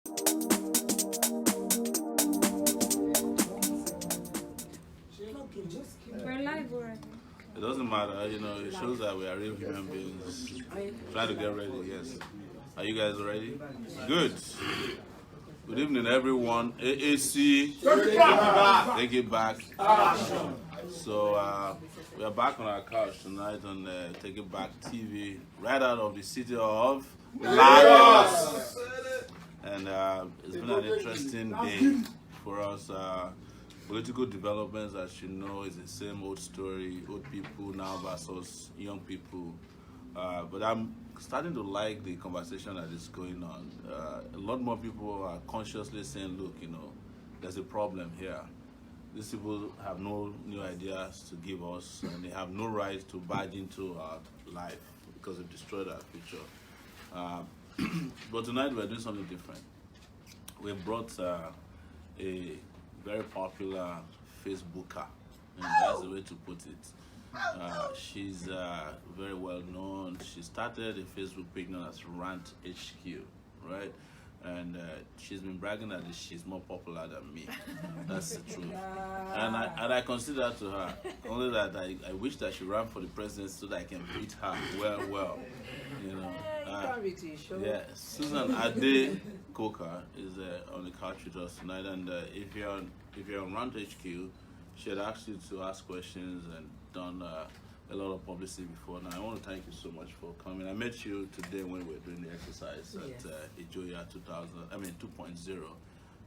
We're live already. It doesn't matter, it shows that we are real human beings. Trying to get ready, yes. Are you guys ready? Good. Good evening, everyone. AAC. Take it back. So, we are back on our couch tonight on Take It Back TV, right out of the city of Lagos. And it's been an interesting day for us. Political developments, as you know, is the same old story. Old people now versus young people. But I'm starting to like the conversation that is going on. A lot more people are consciously saying, look, there's a problem here. These people have no new ideas to give us, and they have no right to barge into our life because they've destroyed our future. But tonight we're doing something different. We brought a very popular Facebooker, and that's the way to put it. She's very well known. She started a Facebook page known as RANT HQ, right? And she's been bragging that she's more popular than me. That's the truth. And I consider that to her. Only that I wish that she ran for the presidency so that I can beat her well. Yeah, Suzan Ade Coker is on the couch with us tonight, and if you're on RANT HQ, she had asked you to ask questions and done a lot of publicity before. Now I want to thank you so much for coming. I met you today when we were doing the exercise at Ijoya 2.0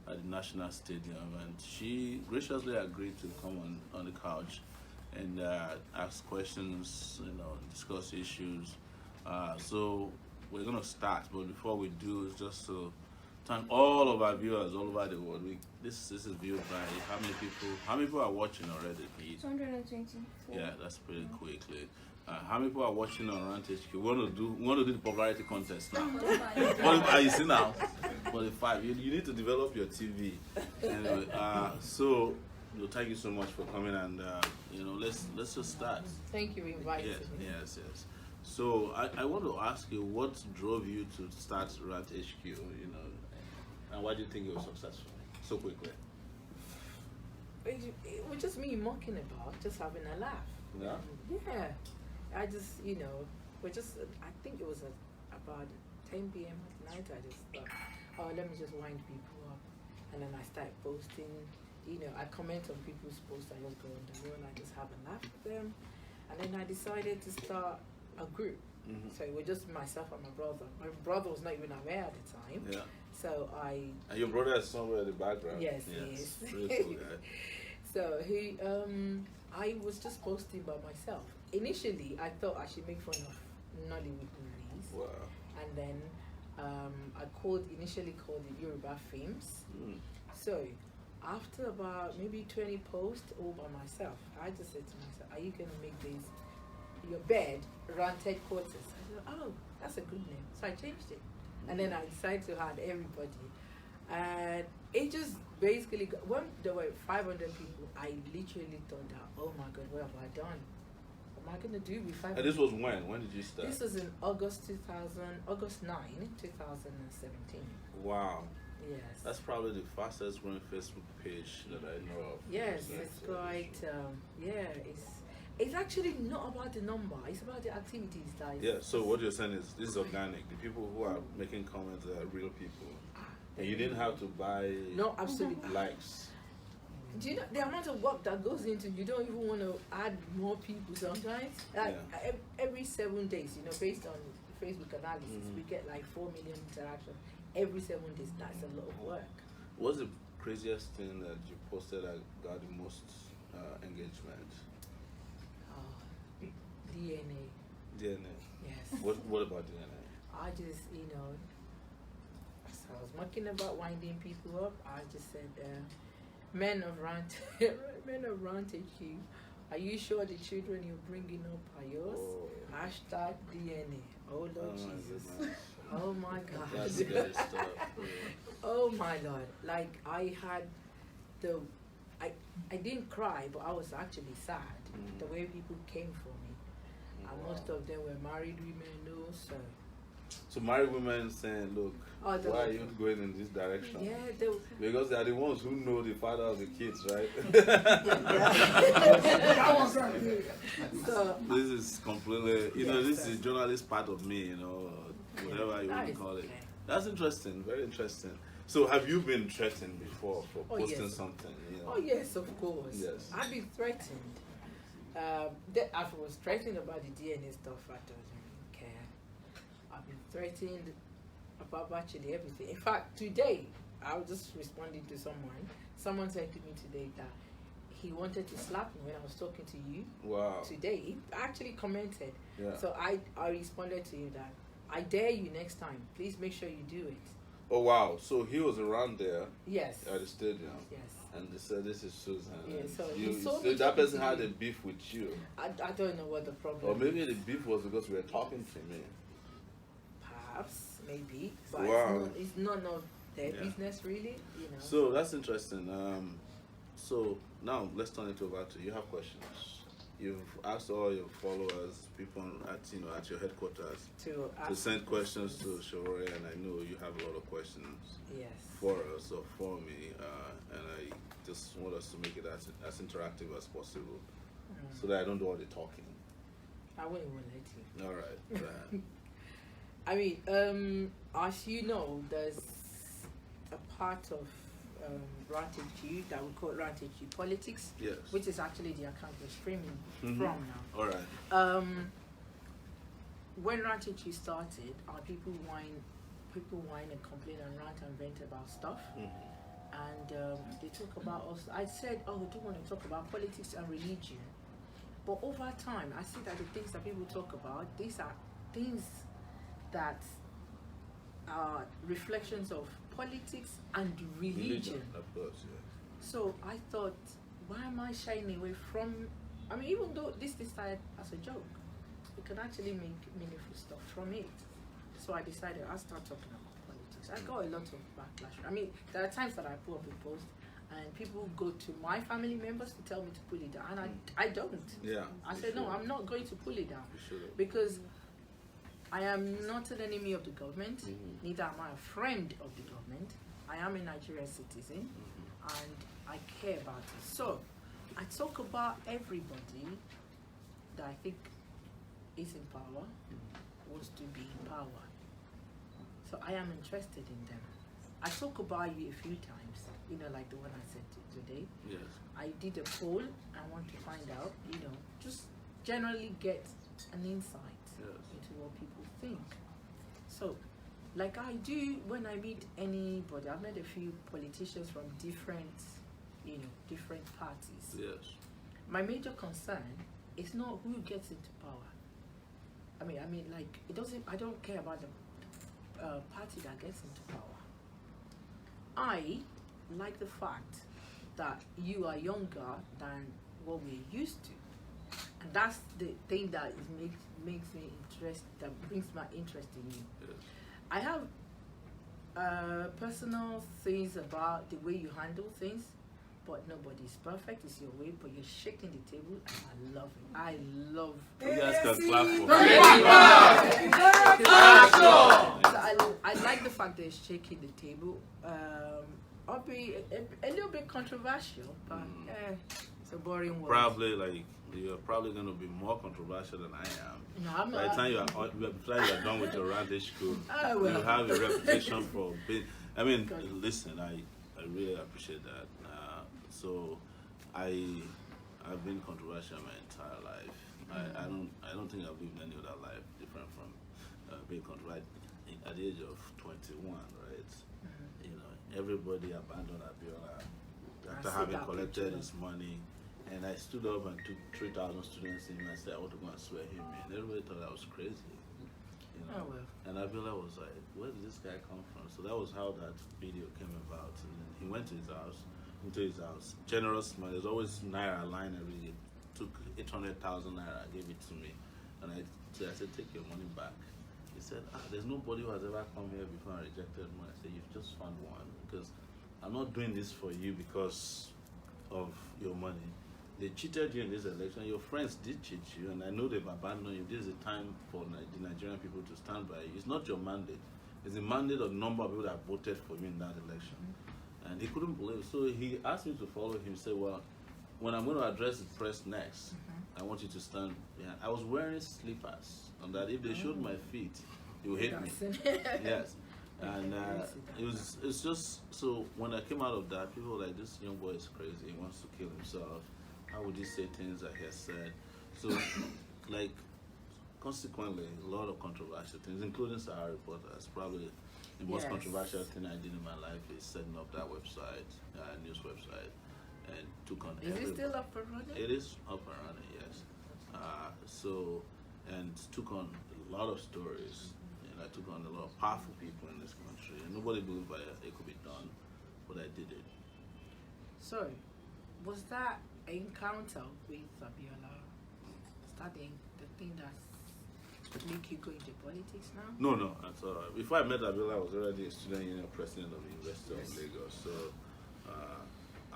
at the National Stadium, and she graciously agreed to come on the couch and ask questions, discuss issues. So we're going to start, but before we do, just to thank all of our viewers all over the world. This is viewed by how many people are watching already? 220. Yeah, that's pretty quickly. How many people are watching on RANT HQ? We want to do the popularity contest now. What you see now? 45. You need to develop your TV. Anyway, so thank you so much for coming, and let's just start. Thank you for inviting me. Yes. So I want to ask you, what drove you to start RANT HQ, and why do you think it was successful so quickly? It was just me mucking about, just having a laugh. Yeah? Yeah. I just, I think it was about 10 p.m. at night. I just thought, let me just wind people up. And then I started posting, I comment on people's posts. I just go on the road and I just have a laugh with them. And then I decided to start a group. Mm-hmm. So it was just myself and my brother. My brother was not even aware at the time. Yeah. So And your brother is somewhere in the background. Yes, he is. Really cool guy. So I was just posting by myself. Initially, I thought I should make fun of Nollywood movies. Wow. And then I initially called it Yoruba Films. Mm. So after about maybe 20 posts all by myself, I just said to myself, are you going to make this your bed RANT headquarters? I said, oh, that's a good name. So I changed it. And then I decided to add everybody. And it just basically, when there were 500 people, I literally thought that, oh my God, what have I done? What am I going to do with 500? And this was when? When did you start? This was in August 9, 2017. Wow. Yes. That's probably the fastest growing Facebook page that I know of. Yes, it's quite, it's actually not about the number, it's about the activities. So what you're saying is this is organic. The people who are making comments are real people. And you didn't have to buy likes. Do you know the amount of work that goes into, you don't even want to add more people sometimes? Every 7 days, based on Facebook analysis, we get like 4 million interactions. Every 7 days, that's a lot of work. What's the craziest thing that you posted that got the most engagement? DNA. DNA? Yes. What about DNA? I just, as I was mucking about winding people up, I just said, men of RANT HQ, are you sure the children you're bringing up are yours? Oh. #DNA. Oh Lord Jesus. Oh my God. That's scary stuff. Oh my Lord. Like I had I didn't cry, but I was actually sad. The way people came for me. And most of them were married women, so So married women saying, look, Oh, why are you going in this direction? Yeah, Because they are the ones who know the father of the kids, right? So, this is completely, this is journalist part of me, whatever you want to call it. That's interesting, very interesting. So have you been threatened before for posting something? Oh yes, of course. Yes. I've been threatened. I was threatened about the DNA stuff. I don't really care. I've been threatened about actually everything. In fact, today I was just responding to someone. Someone said to me today that he wanted to slap me when I was talking to you. Wow. Today, he actually commented. Yeah. So I responded to you that I dare you next time. Please make sure you do it. Oh wow! So he was around there. Yes. At the stadium. Yes. And they said this is Suzan. Yeah. So so that person had a beef with you. I don't know what the problem. Or maybe the beef was because we were talking to me. Perhaps, maybe, but Wow. it's none of their business, really. So that's interesting. So now let's turn it over to you. Have questions. You've asked all your followers, people at your headquarters, to send questions to Sowore, and I know you have a lot of questions for us or for me, and I just want us to make it as interactive as possible, so that I don't do all the talking. I wouldn't even let you. All right. Go ahead. I mean, as you know, there's a part of RANT that we call RANT politics, which is actually the account we're streaming from now. All right. When RANT started, people whine and complain and rant and vent about stuff, and they talk about us. I said, oh, we don't want to talk about politics and religion, but over time, I see that the things that people talk about, these are things that are reflections of politics and religion. Of course, yeah. So I thought, why am I shying away from? I mean, even though this started as a joke, we can actually make meaningful stuff from it. So I decided I'll start talking about politics. I got a lot of backlash. I mean, there are times that I put up a post and people go to my family members to tell me to pull it down, and I don't. Yeah. I said, no, I'm not going to pull it down because I am not an enemy of the government, neither am I a friend of the government. I am a Nigerian citizen, and I care about it. So, I talk about everybody that I think is in power, wants to be in power. So, I am interested in them. I talk about you a few times, like the one I said today. Yes. I did a poll. I want to find out, just generally get an insight into what people think. So, like I do when I meet anybody, I've met a few politicians from different parties. Yes. My major concern is not who gets into power. I mean, like it doesn't. I don't care about the party that gets into power. I like the fact that you are younger than what we're used to. And that's the thing that makes me that brings my interest in you. Yes. I have personal things about the way you handle things, but nobody's perfect. It's your way, but you're shaking the table, and I love it. I love it. You guys can clap for me. I like the fact that it's shaking the table. I'll be a little bit controversial, but it's a boring word. Probably you're probably going to be more controversial than I am. No, I'm not. By the time you are done with your RANT school, well. you have a reputation for being. I mean, listen, I really appreciate that. So I've been controversial my entire life. I don't think I've lived any other life different from being controversial at the age of 21, right? Everybody abandoned Abiola after having collected his money, and I stood up and took 3,000 students in and I said I want to go and swear him in. Everybody thought I was crazy, And Abiola was like, where did this guy come from? So that was how that video came about. And then he went to his house, generous man. There's always naira line every day. Took 800,000 naira, gave it to me, and I said, take your money back. He said, there's nobody who has ever come here before and rejected money. I said, you've just found one, because I'm not doing this for you because of your money. they cheated you in this election. Your friends did cheat you, and I know they've abandoned you. This is the time for the Nigerian people to stand by you. It's not your mandate. It's the mandate of the number of people that voted for you in that election. And he couldn't believe it. So he asked me to follow him. He said, well, when I'm going to address the press next, I want you to stand behind. I was wearing slippers, and that if they showed my feet, they would hate me. Yes. And it's just, so when I came out of that, people were like, this young boy is crazy. He wants to kill himself. How would he say things that he has said? So, like, consequently, a lot of controversial things, including Sahara Reporters. Probably the most controversial thing I did in my life is setting up that website, news website, and took on everybody. Is it still up and running? It is up and running, yes. And took on a lot of stories, and I took on a lot of powerful people in this country. And nobody believed it could be done, but I did it. So, was that encounter with Abiola starting the thing that make you go into politics now? No, that's all right. Before I met Abiola, I was already a student union president of the University of Lagos. So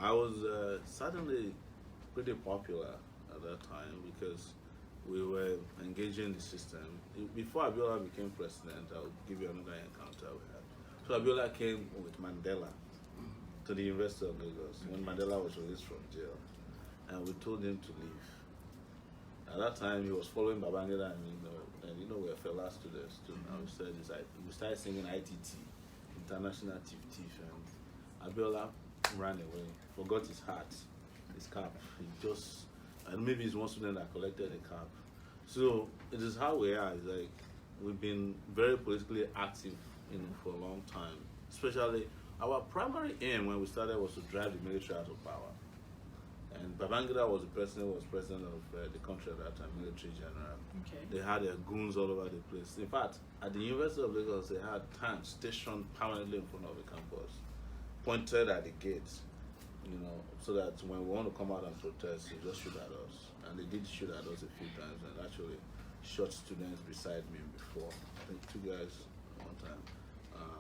I was certainly pretty popular at that time because we were engaging the system. Before Abiola became president, I'll give you another encounter we had. So Abiola came with Mandela to the University of Lagos when Mandela was released from jail, and we told him to leave. At that time, he was following Babangida, and we were fellow students too. Now we said this, we started singing ITT, International Thief Thief, and Abiola ran away, forgot his hat, his cap. And maybe he's one student that collected a cap. So it is how we are. It's like we've been very politically active, for a long time. Especially our primary aim when we started was to drive the military out of power. And Babangida was the president of the country at that time, military general. Okay. They had their goons all over the place. In fact, at the University of Lagos, they had tanks stationed permanently in front of the campus, pointed at the gates, so that when we want to come out and protest, they just shoot at us. And they did shoot at us a few times, and actually shot students beside me before. I think 2 guys one time.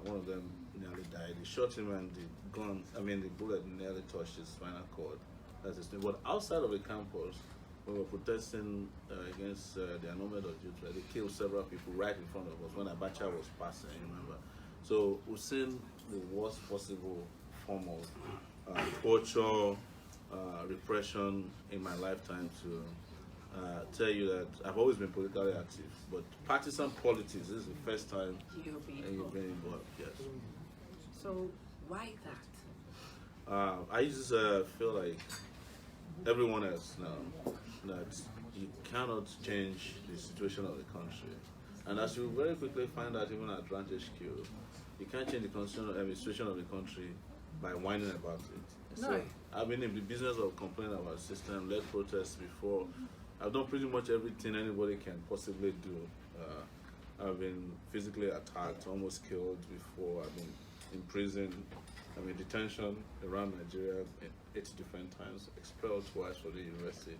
One of them nearly died. They shot him, and the bullet nearly touched his spinal cord. That's his thing. But outside of the campus, we were protesting against the annulment of youth. They killed several people right in front of us when Abacha was passing, remember? So we've seen the worst possible form of torture, repression in my lifetime to tell you that I've always been politically active. But partisan politics, this is the first time you've been involved, yes. So why that? I just feel like everyone else now that you cannot change the situation of the country. And as you very quickly find out even at RANT HQ, you can't change the situation of the country by whining about it. No. So I've been in the business of complaining about the system, led protests before. I've done pretty much everything anybody can possibly do. I've been physically attacked, almost killed before. I've been in prison, detention around Nigeria 8 different times, expelled twice from the university.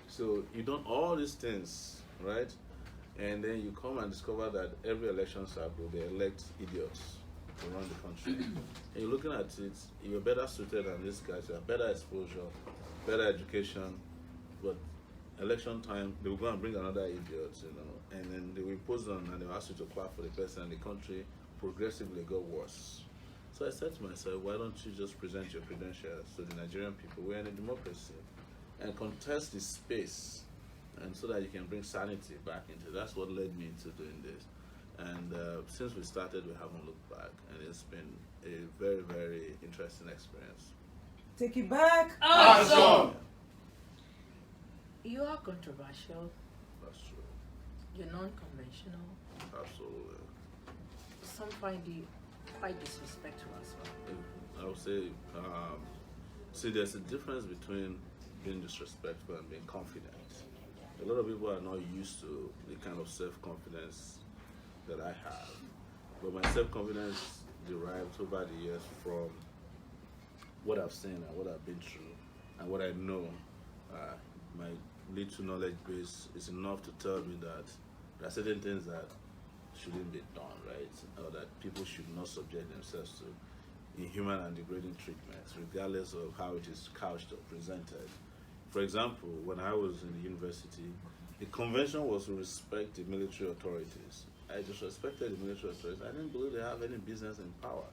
So you've done all these things, right? And then you come and discover that every election cycle, they elect idiots to run the country. And you're looking at it, you're better suited than these guys, you have better exposure, better education, but election time, they will go and bring another idiot, and then they will impose on and they will ask you to clap for the person, and the country progressively got worse. So I said to myself, why don't you just present your credentials to the Nigerian people? We're in a democracy, and contest the space, and so that you can bring sanity back into it. That's what led me into doing this. And since we started, we haven't looked back, and it's been a very, very interesting experience. Take it back. Awesome. You are controversial. That's true. You're non-conventional. Absolutely. Some find you quite disrespectful as well. I would say, see, there's a difference between being disrespectful and being confident. A lot of people are not used to the kind of self-confidence that I have. But my self-confidence derived over the years from what I've seen and what I've been through and what I know. My little knowledge base is enough to tell me that there are certain things that shouldn't be done, right? Or that people should not subject themselves to inhuman and degrading treatments, regardless of how it is couched or presented. For example, when I was in the university, the convention was to respect the military authorities. I disrespected the military authorities. I didn't believe they have any business in power.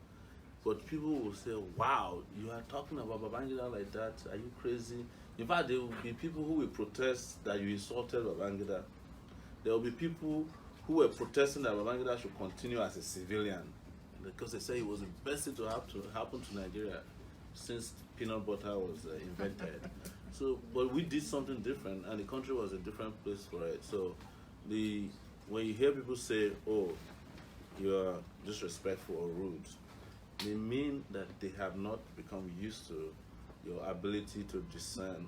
But people will say, wow, you are talking about Babangida like that? Are you crazy? In fact, there will be people who will protest that you insulted Babangida. There will be people who were protesting that Babangida should continue as a civilian because they say it was the best thing to happen to Nigeria since peanut butter was invented. So, but we did something different, and the country was a different place for it. So, when you hear people say, "Oh, you're disrespectful or rude," they mean that they have not become used to your ability to discern,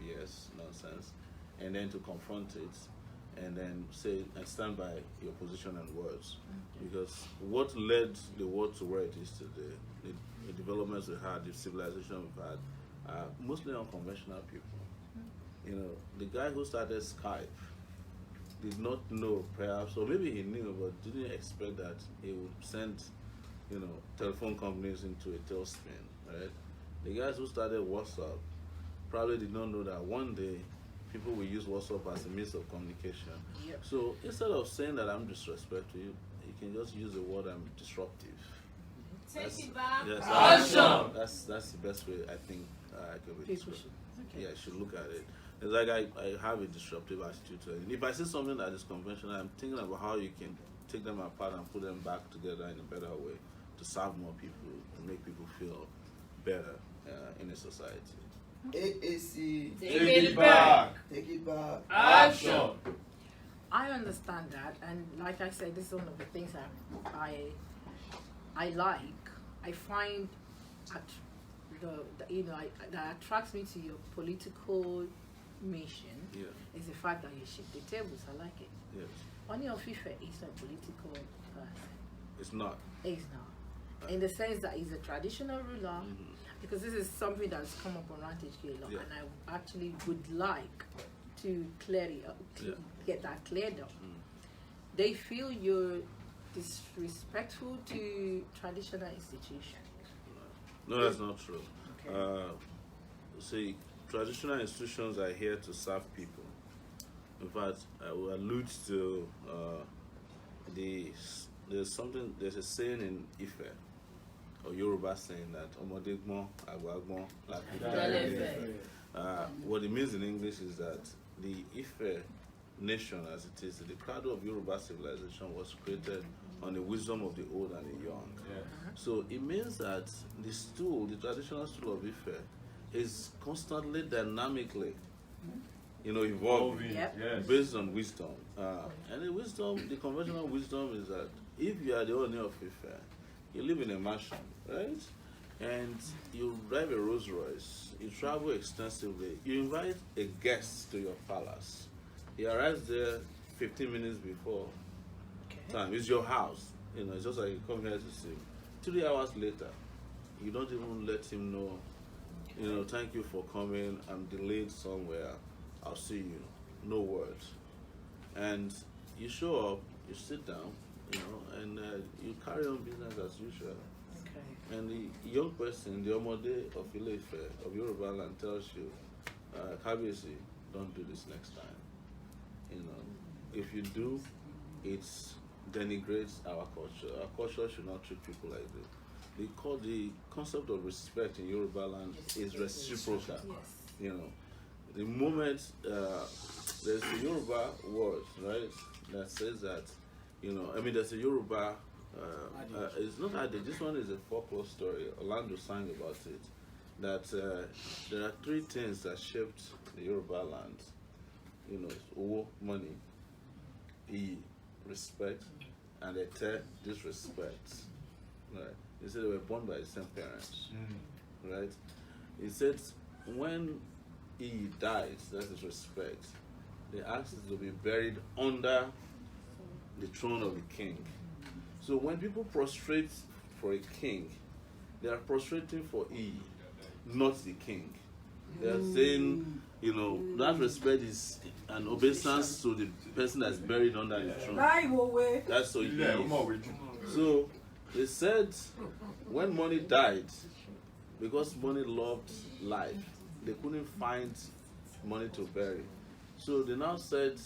BS nonsense, and then to confront it, and then say and stand by your position and words. Because what led the world to where it is today, the developments we had, the civilization we've had, are mostly unconventional people. The guy who started Skype did not know, perhaps, or maybe he knew, but didn't expect that he would send, telephone companies into a tailspin, right? The guys who started WhatsApp probably did not know that one day people will use WhatsApp as a means of communication. Yep. So instead of saying that I'm disrespectful, you can just use the word I'm disruptive. Takeitback. Yes, Action. that's the best way I think I could be. People should. Okay. Yeah, should look at it. It's like I have a disruptive attitude to it. And if I see something that is conventional, I'm thinking about how you can take them apart and put them back together in a better way to serve more people, to make people feel better in a society. AAC. Take it back. Take it back. Action. I understand that, and like I said, this is one of the things that I like. I find that attracts me to your political mission is the fact that you shift the tables. I like it. Yes. Oni of Ife is a political person. It's not. He's not. In the sense that he's a traditional ruler, because this is something that's come up on RANT a lot, and I actually would like to clear it up, to get that cleared up. They feel you're disrespectful to traditional institutions. No, that's not true. Okay. See, traditional institutions are here to serve people. In fact, I will allude to there's a saying in Ife, or Yoruba saying that Omodegmo, Agwagbon, what it means in English is that the Ife nation, as it is, the cradle of Yoruba civilization was created on the wisdom of the old and the young. So it means that the traditional stool of Ife, is constantly dynamically, evolving based on wisdom. And the conventional wisdom is that if you are the owner of Ife, you live in a mansion, right? And you drive a Rolls Royce, you travel extensively, you invite a guest to your palace. He arrives there 15 minutes before time. It's your house. It's just like you come here to see. 3 hours later, you don't even let him know, thank you for coming, I'm delayed somewhere, I'll see you. No words. And you show up, you sit down, and you carry on business as usual. Okay. And the young person, the Omode of Ile-Ife, of Yoruba land, tells you, Kabiyesi, don't do this next time. If you do, it denigrates our culture. Our culture should not treat people like this. The concept of respect in Yoruba land is reciprocal. Yes. The moment there's a Yoruba word, right, that says that, there's a Yoruba, it's not adage, this one is a folklore story. Orlando sang about it, that there are 3 things that shaped the Yoruba land. Owo, money, respect, and disrespect. Right? He said they were born by the same parents. Right? He said when he died, that's his respect, they asked him to be buried under the throne of the king. So when people prostrate for a king, they are prostrating for not the king. They are saying, that respect is an obeisance to the person that's buried under the throne. That's so he is. So they said when money died, because money loved life, they couldn't find money to bury. So they now said,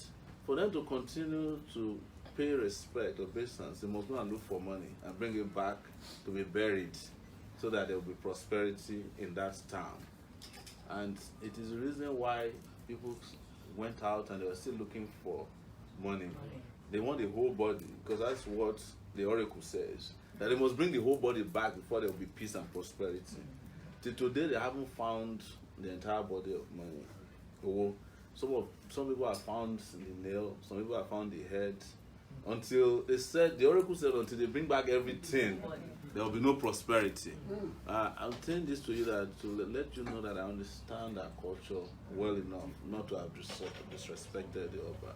for them to continue to pay respect or obeisance, they must go and look for money and bring it back to be buried so that there will be prosperity in that town. And it is the reason why people went out and they were still looking for money. They want the whole body, because that's what the oracle says, that they must bring the whole body back before there will be peace and prosperity. Till today, they haven't found the entire body of money. Oh, some people have found the nail, some people have found the head. Until they said, the oracle said, until they bring back everything, there will be no prosperity. I'm telling this to you to let you know that I understand our culture well enough not to have disrespected the Oba.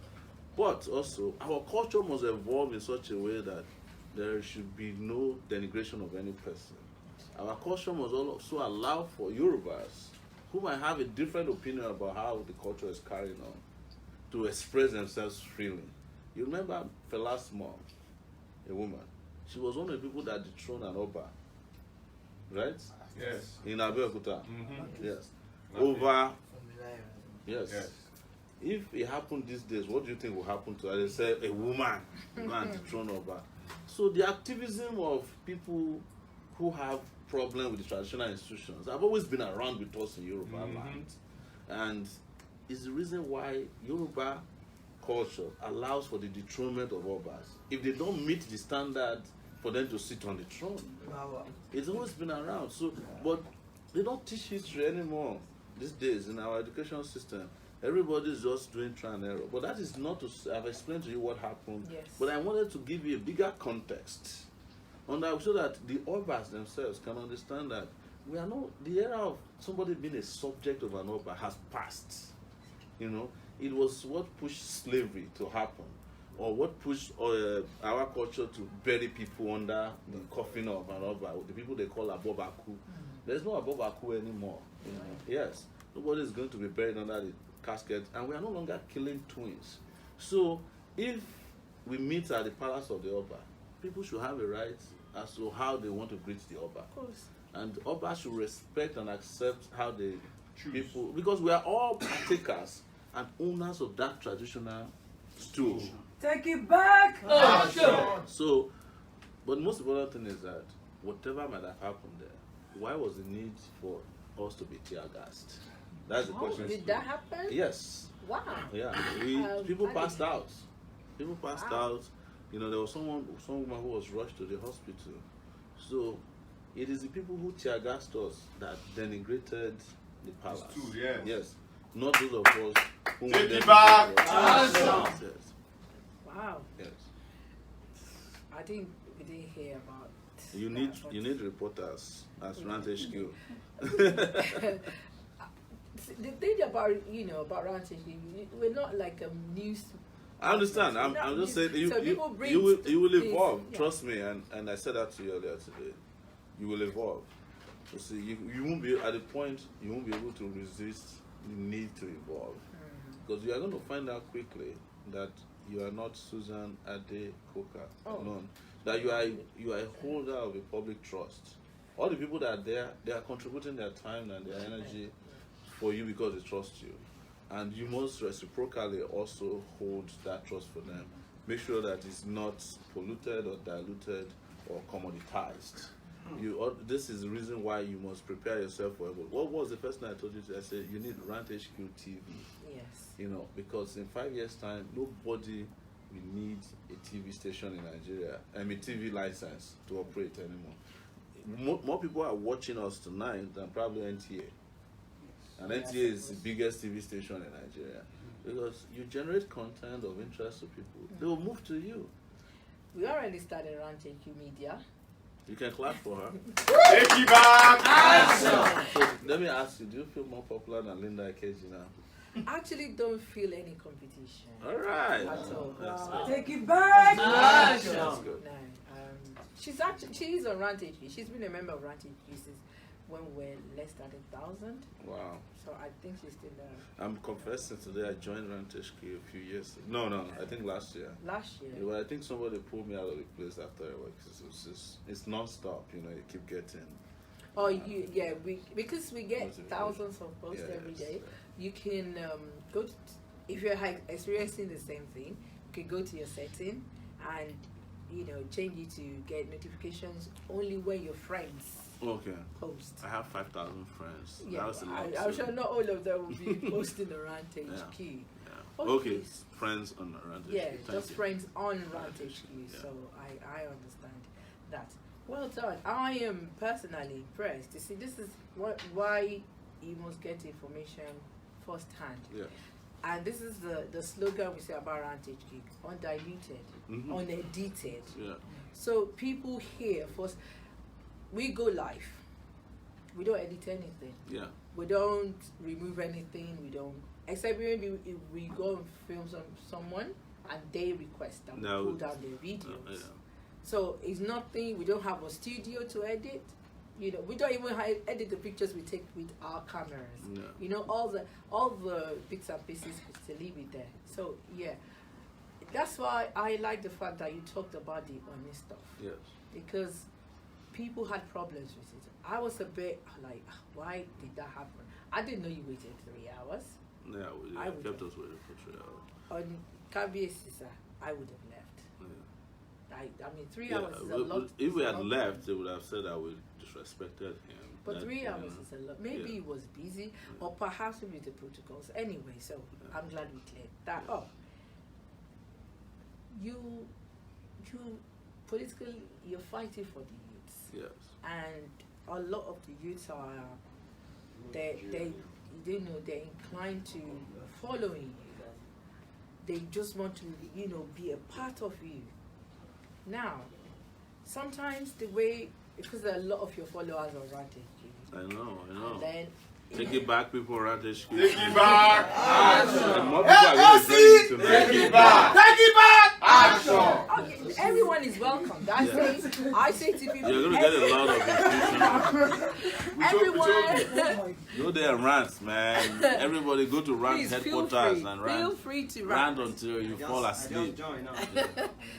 But also, our culture must evolve in such a way that there should be no denigration of any person. Our culture must also allow for Yorubas who might have a different opinion about how the culture is carrying on to express themselves freely. You remember Fela's mom, a woman. She was one of the people that dethroned an Oba, right? Yes. In Abeokuta. Mm-hmm. Yes. Over. Yes. If it happened these days, what do you think will happen to her? They say a woman go and dethrone Oba. So the activism of people who have problem with the traditional institutions have always been around with us in Yoruba land, and it's the reason why Yoruba culture allows for the dethronement of Obas if they don't meet the standard for them to sit on the throne. It's always been around. So, but they don't teach history anymore these days in our education system. Everybody's just doing trial and error. But that is not to say, I've explained to you what happened. Yes. But I wanted to give you a bigger context on that, so that the Obas themselves can understand that we are not, the era of somebody being a subject of an Oba has passed. You know, it was what pushed slavery to happen, or what pushed our culture to bury people under the coffin of an Oba, the people they call Abobaku. There's no Abobaku anymore. You know? Yes, nobody is going to be buried under the casket, and we are no longer killing twins. So if we meet at the palace of the Oba, people should have a right as to how they want to greet the Oba. Of course. And Oba should respect and accept how they people, because we are all partakers and owners of that traditional stool. Take it back! So, but the most important thing is that whatever might have happened there, why was the need for us to be tear gassed? That's the question. Did that happen? Yes. Wow. Yeah. People passed out. People passed out. You know, there was some woman who was rushed to the hospital. So, it is the people who tear gassed us that denigrated the palace. It's true, yes. Yes. Not those of us who Take it back! Yes. Wow. Yes. I think we didn't hear about. You need reporters as RANT HQ. The thing about about RANT HQ, we're not like a news. I understand. I'm just saying you will evolve. Yeah. Trust me, and I said that to you earlier today. You will evolve. You see, you won't be at the point you won't be able to resist the need to evolve, because you are going to find out quickly that you are not Suzan Ade Coker alone. That you are a holder of a public trust. All the people that are there, they are contributing their time and their energy for you because they trust you. And you must reciprocally also hold that trust for them. Make sure that it's not polluted or diluted or commoditized. This is the reason why you must prepare yourself for it. What was the first thing I told you? I said you need RANT HQ TV. Yes. You know, because in 5 years' time, nobody will need a TV station in Nigeria, I mean TV license to operate anymore. More people are watching us tonight than probably NTA. And NTA is the biggest TV station in Nigeria. Because you generate content of interest to people. They will move to you. We already started RANT HQ Media. You can clap for her. Take it back! So let me ask you, do you feel more popular than Linda Keji now? I actually don't feel any competition. All right. At all. That's good. Take it back! That's good. No, she's on RANT HQ. She's been a member of RANT HQ since when we're less than 1,000. Wow. So I think she's still there. I'm confessing today I joined RANT HQ a few years ago. No, I think last year. Last year. Yeah, well, I think somebody pulled me out of the place after I worked. It's non-stop, you keep getting Or because we get Motivation. thousands of posts every Yes. day, you can go to, if you're experiencing the same thing, you can go to your setting and change it to get notifications only when your friends Okay. post. I have 5,000 friends. Yeah, That was a lot. I'm sure not all of them will be posting the RANT HQ. Yeah. Okay. Okay. Friends on the RANT. Yeah, Thank just you. friends on RANT HQ. Yeah. So I understand that. Well done. I am personally impressed. You see, this is why you must get information firsthand. Yeah. And this is the slogan we say about RANT HQ: undiluted, Mhm. unedited. Yeah. So people here first, we go live. We don't edit anything. Yeah. We don't remove anything. We don't, except maybe if we go and film someone and they request that we No, pull down their videos. Yeah. So it's nothing. We don't have a studio to edit. We don't even edit the pictures we take with our cameras. Yeah. All the bits and pieces we still leave it there. So yeah, that's why I like the fact that you talked about the honest stuff. Yes. Because people had problems with it. I was a bit like, why did that happen? I didn't know you waited 3 hours. Yeah. I Yeah. would Kept have. us waiting for 3 hours. On KBS, I would have left. Yeah. I mean, 3 Yeah, hours is a lot. if we is a had lot. left, they would have said that we disrespected him. But That, 3 you hours know, is a lot. Maybe yeah. he was busy, or perhaps with the protocols. Anyway, so I'm glad we cleared that up. You politically, you're fighting for the youths, Yes. and a lot of the youths are they're inclined to following you. They just want to be a part of you. Now, sometimes the way, because a lot of your followers are ranting, I know. and then Take it back, people. RANT HQ. Take it back. And more people are going to join you tonight. Take it back. Take it back. Action. okay, everyone is welcome. I say to people, You're going to get a lot of information. everyone. Go there and rant, man. Everybody go to RANT Please headquarters and rant. feel free to Rant rant. until you fall asleep.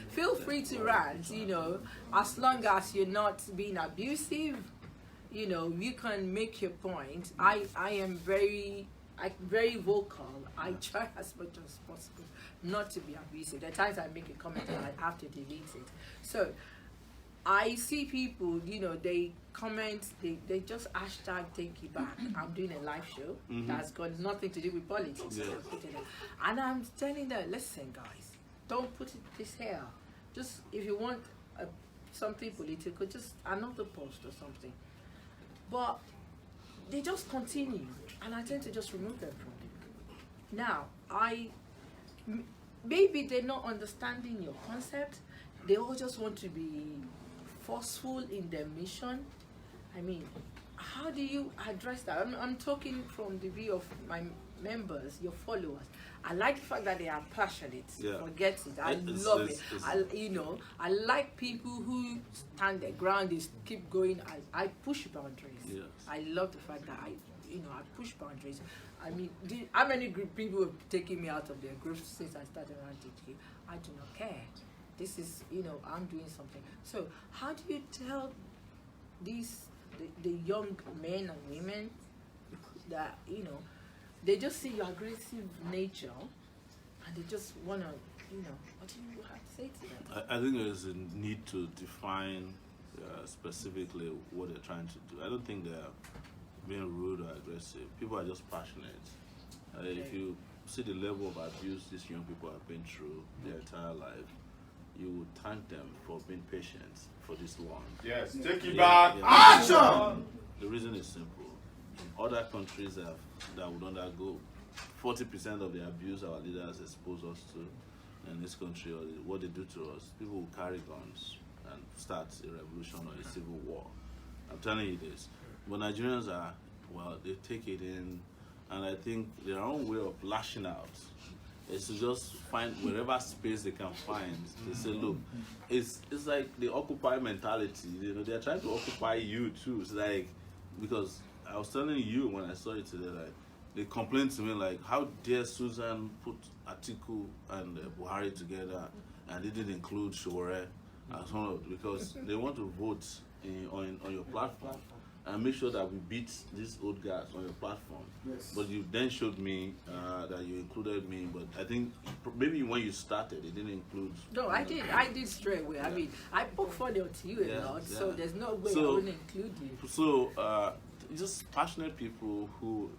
Feel free to rant, as long as you're not being abusive, you can make your point. I am very vocal. I try as much as possible not to be abusive. There are times I make a comment and I have to delete it. So I see people, they comment, they just hashtag take it back. I'm doing a live show that's got nothing to do with politics. Yeah. And I'm telling them, listen guys, don't put this here. Just if you want something political, just another post or something. But they just continue, and I tend to just remove them from it. Now, maybe they're not understanding your concept. They all just want to be forceful in their mission. I mean, how do you address that? I'm talking from the view of my members, your followers. I like the fact that they are passionate. Yeah. Forget it. I love it. I like people who stand their ground. They keep going. I push boundaries. Yes. I love the fact that I push boundaries. I mean, how many people have taken me out of their groups since I started RANT HQ? I do not care. This is, I'm doing something. So, how do you tell the young men and women that, they just see your aggressive nature and they just want to, what do you have to say to them? I think there's a need to define specifically what they're trying to do. I don't think they're being rude or aggressive. People are just passionate. If you see the level of abuse these young people have been through their entire life, you would thank them for being patient for this long. Yes. Take it back. Yeah. Action. The reason is simple. Other countries that would undergo 40% of the abuse our leaders expose us to in this country, or what they do to us, people will carry guns and start a revolution or a civil war. I'm telling you this. But Nigerians they take it in, and I think their own way of lashing out is to just find wherever space they can find. They say, look, it's like the occupy mentality. They're trying to occupy you too. It's like, because I was telling you when I saw it today, like, they complained to me like, how dare Suzan put Atiku and Buhari together and they didn't include Sowore as one of, because they want to vote on your platform. and make sure that we beat these old guys on your platform. Yes. But you then showed me that you included me, but I think maybe when you started, it didn't include. No, I did straight away. I mean, I poke fun at you a lot, so there's no way I wouldn't include you. So, just passionate people who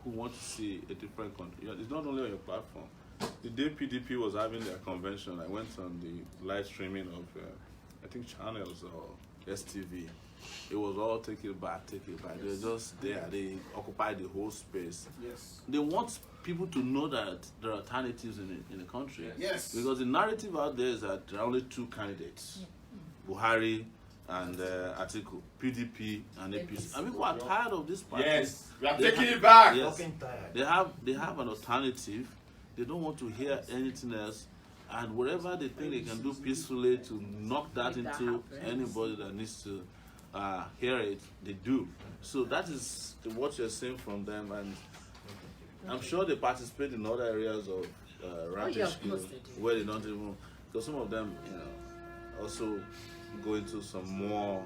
want to see a different country. It's not only on your platform. The day PDP was having their convention, I went on the live streaming of I think channels or STV. It was all take it back. They're just there. They occupy the whole space. Yes. They want people to know that there are alternatives in the country. Yes. Because the narrative out there is that there are only two candidates, Buhari and Atiku, PDP and APC. I mean, people are tired of this party. Yes. We are taking it back. Yes. They have an alternative. They don't want to hear anything else. And whatever they think they can do peacefully to knock that into anybody that needs to hear it, they do. So that is what you're seeing from them, and I'm sure they participate in other areas of RANT where they don't even, because some of them, also go into some more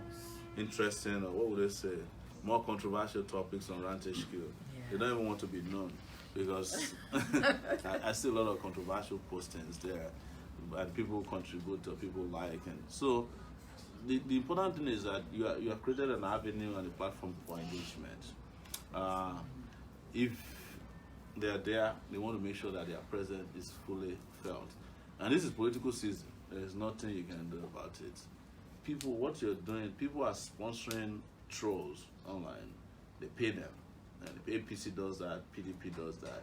interesting, or what would they say, more controversial topics on RANT HQ. They don't even want to be known, because I see a lot of controversial postings there, and people contribute or people like, and so the important thing is that you have created an avenue and a platform for engagement. If they are there, they want to make sure that their presence is fully felt. And this is political season. There is nothing you can do about it. People, what you're doing, people are sponsoring trolls online. They pay them. And the APC does that, PDP does that,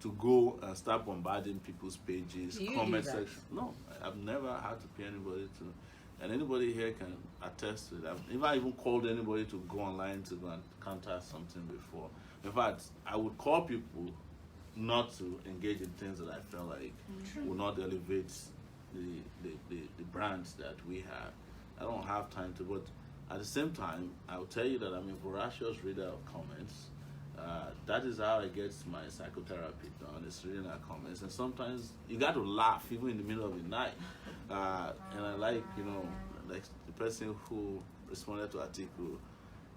to go and start bombarding people's pages, comment section. No, I've never had to pay anybody to. And anybody here can attest to that. If I even called anybody to go online to go and counter something before. In fact, I would call people not to engage in things that I felt like will not elevate the brands that we have. I don't have time to, but at the same time, I will tell you that I'm a voracious reader of comments. That is how I get my psychotherapy done, is reading our comments. And sometimes you got to laugh even in the middle of the night. And I like, like the person who responded to Atiku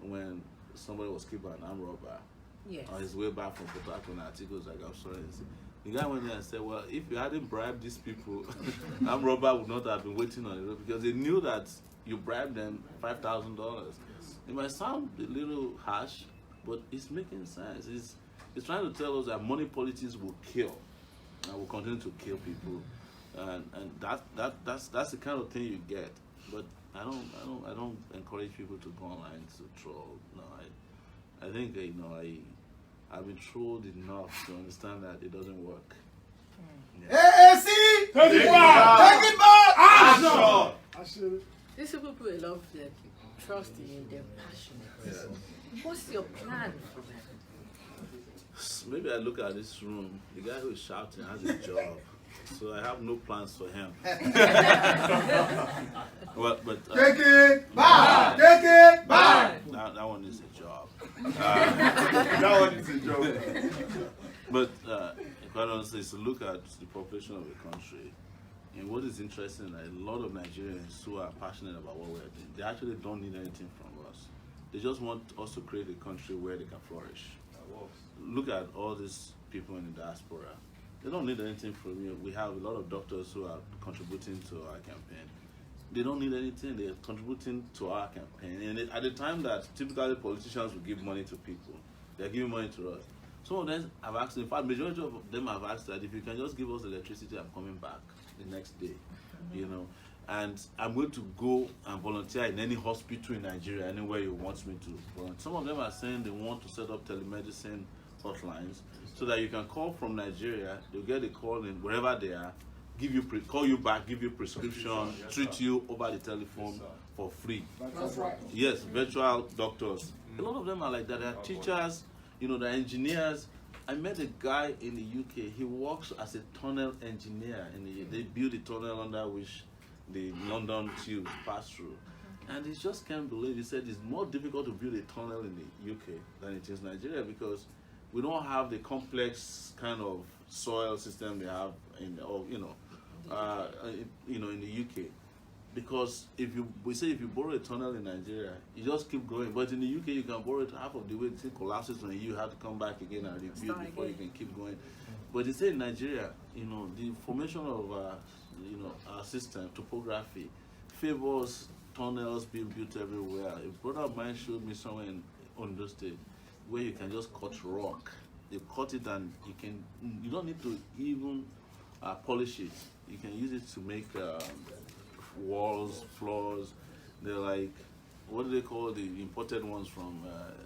when somebody was killed by an armed robber on his way back from Port Harcourt, and Atiku was like, I'm sorry. The guy went there and said, well, if you hadn't bribed these people, armed robber would not have been waiting on the road, because they knew that you bribed them $5,000. It might sound a little harsh, but it's making sense. It's trying to tell us that money politics will kill, and will continue to kill people, and that's the kind of thing you get. But I don't encourage people to go online to troll. No, I think I've been trolled enough to understand that it doesn't work. AAC! Take it back! Action! These people put a lot of their trust in you, they're passionate. What's your plan for them? Maybe I look at this room, the guy who is shouting has a job, so I have no plans for him. but Take it back! Take it back! That one is a job. That one is a joke. But quite honestly, it's to look at the population of the country. And what is interesting, a lot of Nigerians who are passionate about what we're doing, they actually don't need anything from us. They just want us to create a country where they can flourish. Look at all these people in the diaspora. They don't need anything from you. We have a lot of doctors who are contributing to our campaign. They don't need anything. They're contributing to our campaign. And at the time that typically politicians will give money to people, they're giving money to us. Some of them have asked, in fact, majority of them have asked that if you can just give us electricity, I'm coming back the next day, And I'm going to go and volunteer in any hospital in Nigeria, anywhere you want me to. But some of them are saying they want to set up telemedicine hotlines so that you can call from Nigeria, they'll get a call in wherever they are, call you back, give you prescription, treat you over the telephone for free. That's right. Yes, virtual doctors. A lot of them are like that. They're teachers, they're engineers. I met a guy in the UK. He works as a tunnel engineer. They build a tunnel under which the London tubes pass through. And he just can't believe. He said it's more difficult to build a tunnel in the UK than it is Nigeria, because we don't have the complex kind of soil system they have in the UK. because if you borrow a tunnel in Nigeria, you just keep going. But in the UK, you can borrow it half of the way. It collapses when you have to come back again and rebuild before you can keep going. But they say in Nigeria, the formation of our system, topography, favors tunnels being built everywhere. A brother of mine showed me somewhere in Ondo State where you can just cut rock. You cut it and you don't need to even polish it. You can use it to make walls, floors. They're like, what do they call the imported ones from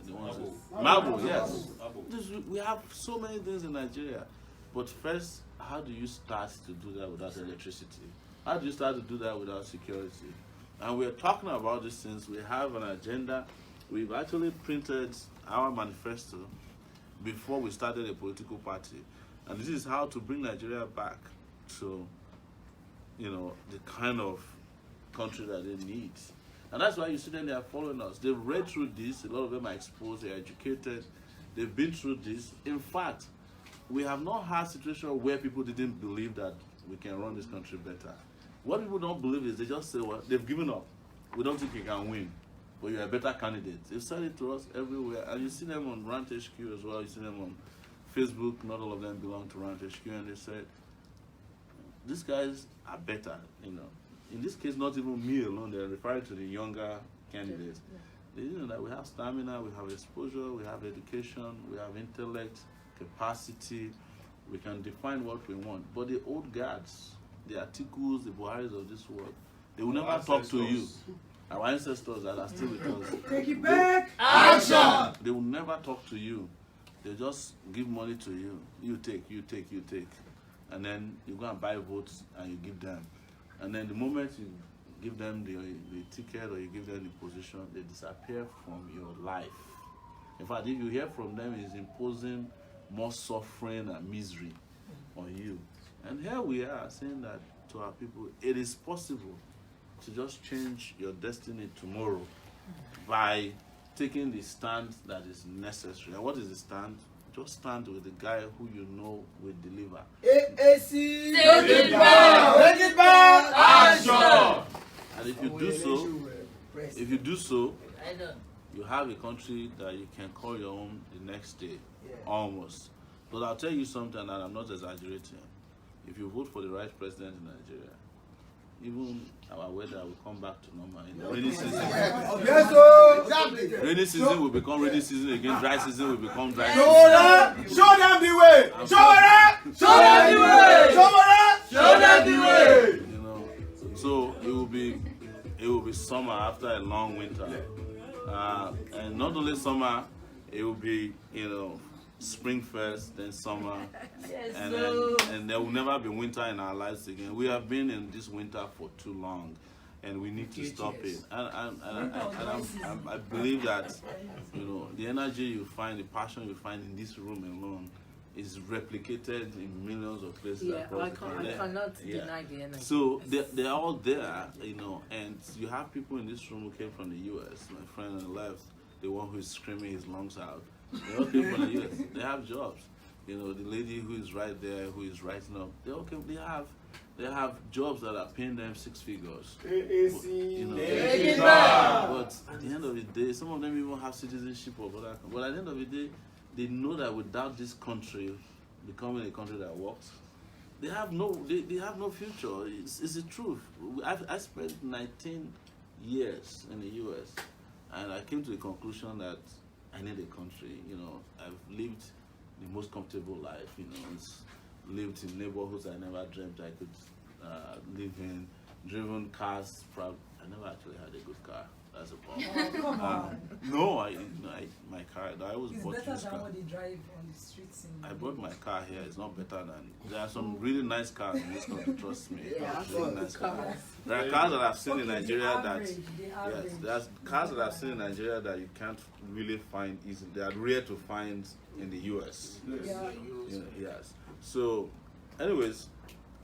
the ones? Marble, yes. We have so many things in Nigeria. But first, how do you start to do that without electricity? How do you start to do that without security? And we're talking about this since we have an agenda. We've actually printed our manifesto before we started a political party. And this is how to bring Nigeria back to, the kind of country that they need. And that's why you see them, they are following us. They've read through this. A lot of them are exposed, they're educated. They've been through this. In fact, we have not had a situation where people didn't believe that we can run this country better. What people don't believe is they just say, well, they've given up. We don't think you can win, but you're a better candidate. They've said it to us everywhere. And you see them on RANT HQ as well. You see them on Facebook. Not all of them belong to RANT HQ. And they said, these guys are better, In this case, not even me alone. They're referring to the younger candidates. They know that we have stamina, we have exposure, we have education, we have intellect, capacity. We can define what we want. But the old guards, the Atikus, the Buharis of this world, they will never talk to you. Our ancestors that are still with us. Take it back. Action! They will never talk to you. They just give money to you. You take. And then you go and buy votes and you give them. And then the moment you give them the ticket or you give them the position, they disappear from your life. In fact, if you hear from them, it's imposing more suffering and misery on you. And here we are saying that to our people, it is possible to just change your destiny tomorrow by taking the stand that is necessary. And what is the stand? Just stand with the guy who you know will deliver. AAC. Take it back! Take it back! Action! And if you do so, you have a country that you can call your own the next day, almost. But I'll tell you something, and I'm not exaggerating. If you vote for the right president in Nigeria, even our weather will come back to normal. In the rainy season, Yes, sir! rainy season will become rainy season again. Dry season will become dry Show season. them the way! Show them the way! Show them the way! So it will be summer after a long winter, and not only summer, it will be spring first, then summer, and there will never be winter in our lives again. We have been in this winter for too long, and we need to stop it. And I believe that the energy you find, the passion you find in this room alone is replicated in millions of places across the country. I cannot deny the energy. So they're all there, and you have people in this room who came from the US. My friend on the left, the one who is screaming his lungs out. They all came from the US. They have jobs. The lady who is right there, who is writing up, they all came. They have jobs that are paying them 6 figures. AAC. But at the end of the day, some of them even have citizenship or whatever. But at the end of the day, they know that without this country becoming a country that works, they have no future. It's the truth. I spent 19 years in the US, and I came to the conclusion that I need a country. I've lived the most comfortable life. Lived in neighborhoods I never dreamt I could live in. Driven cars. I never actually had a good car. That's a problem. Come on. No, my car. I always It's bought better this than car. what they drive on the streets in I bought my car here. It's not better than. There are some really nice cars in this country. Trust me. Really nice cars. There are cars that I've seen in Nigeria there's cars that I've seen in Nigeria that you can't really find easily. They are rare to find in the US. Yes. So, anyways,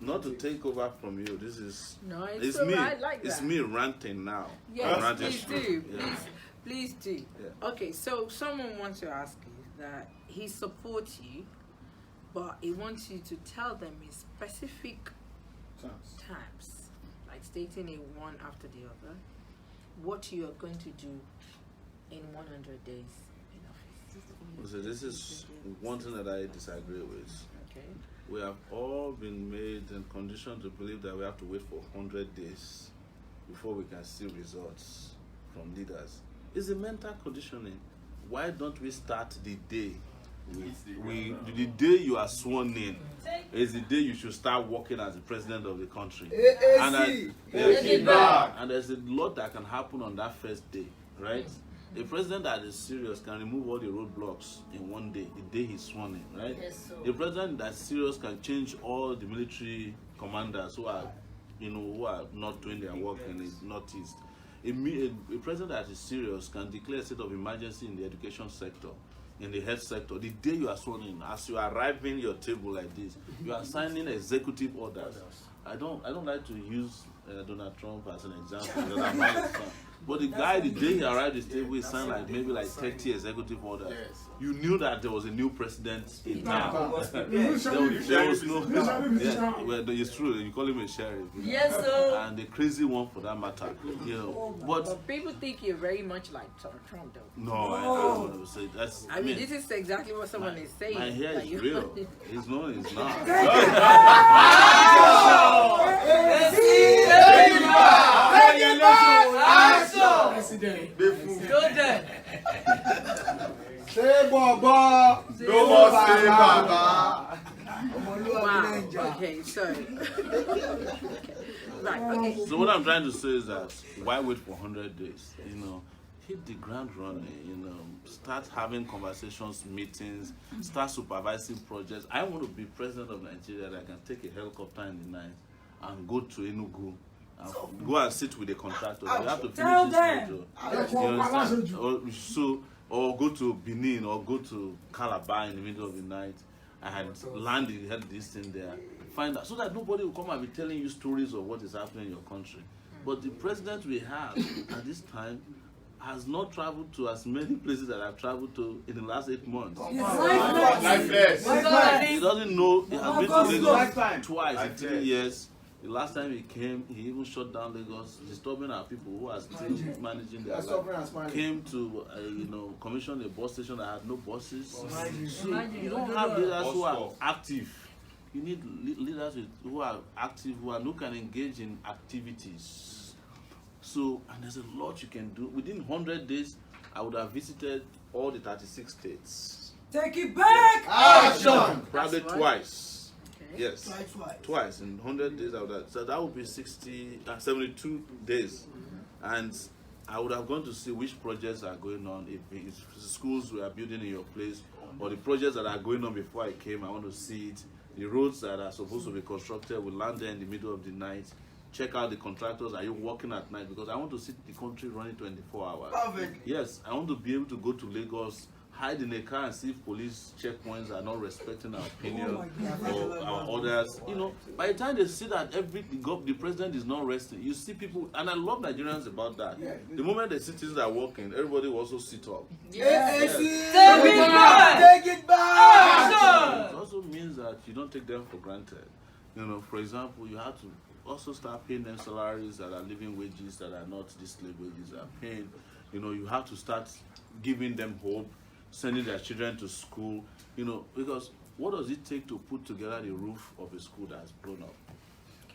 not to take over from you. This is it's me. Right, like it's that. me ranting now. Yes, please do. Yeah. Please do. Yeah. Okay, so someone wants to ask you that he supports you, but he wants you to tell them in specific times, like stating it one after the other, what you are going to do in 100 days in office. So this is one thing that I disagree with. Okay. We have all been made and conditioned to believe that we have to wait for 100 days before we can see results from leaders. It's a mental conditioning. Why don't we start the day? The day you are sworn in is the day you should start working as the president of the country. And there's a lot that can happen on that first day, right? A president that is serious can remove all the roadblocks in one day, the day he's sworn in, right? Yes, so. A president that's serious can change all the military commanders who are not doing their work in the northeast. A president that is serious can declare a state of emergency in the education sector, in the health sector. The day you are sworn in, as you are arriving your table like this, you are signing executive orders. I don't like to use Donald Trump as an example, because I'm not his fan. But the guy, the day he arrived at the table, he signed maybe 30 executive orders. Yes. You knew that there was a new president in town. There was no. Well, it's true. You call him a sheriff. Yes, sir. And the crazy one for that matter. But people think you're very much like Trump, though. No, I don't want to say that's. I mean, this is exactly what someone is saying. My hair is real. It's not. It's not. President. Go there. Say Baba. No more say Baba. Wow. Okay, sorry. Right. Okay. So what I'm trying to say is that why wait for 100 days? Hit the ground running. Start having conversations, meetings, start supervising projects. I want to be president of Nigeria that I can take a helicopter in the night and go to Enugu. Go and sit with the contractors. We have to finish this project. You understand? Or go to Benin or go to Calabar in the middle of the night and land this thing there. Find out so that nobody will come and be telling you stories of what is happening in your country. But the president we have at this time has not traveled to as many places that I've traveled to in the last 8 months. He doesn't know. He has been to Lagos twice in 3 years. The last time he came, he even shut down Lagos, disturbing our people who are still managing their life. Came to, commission a bus station that had no buses. So you don't have leaders who are active. You need leaders who are active, who can engage in activities. So, and there's a lot you can do. Within 100 days, I would have visited all the 36 states. Take it back! Action! Probably twice. Okay. Yes, twice in 100 days. So that would be 72 days, and I would have gone to see which projects are going on. If it's schools we are building in your place, or the projects that are going on before I came, I want to see it. The roads that are supposed to be constructed, we land there in the middle of the night. Check out the contractors. Are you working at night? Because I want to see the country running 24 hours. Perfect. Yes, I want to be able to go to Lagos, hide in a car and see if police checkpoints are not respecting our opinion or our orders. By the time they see that the president is not resting, you see people, and I love Nigerians about that. The moment the citizens are walking, everybody will also sit up. Yes. Take it back. It also means that you don't take them for granted. For example, you have to also start paying them salaries that are living wages that are not these slave wages that are paying. You have to start giving them hope, sending their children to school, because what does it take to put together the roof of a school that has blown up?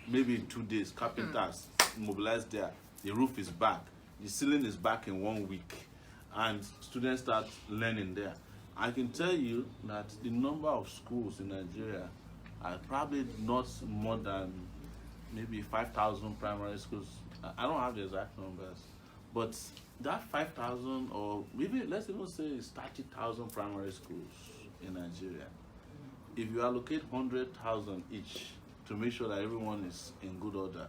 Maybe in 2 days, carpenters mobilized there, the roof is back, the ceiling is back in 1 week, and students start learning there. I can tell you that the number of schools in Nigeria are probably not more than maybe 5,000 primary schools. I don't have the exact numbers, but that 5,000, or maybe let's even say it's 30,000 primary schools in Nigeria. If you allocate 100,000 each to make sure that everyone is in good order,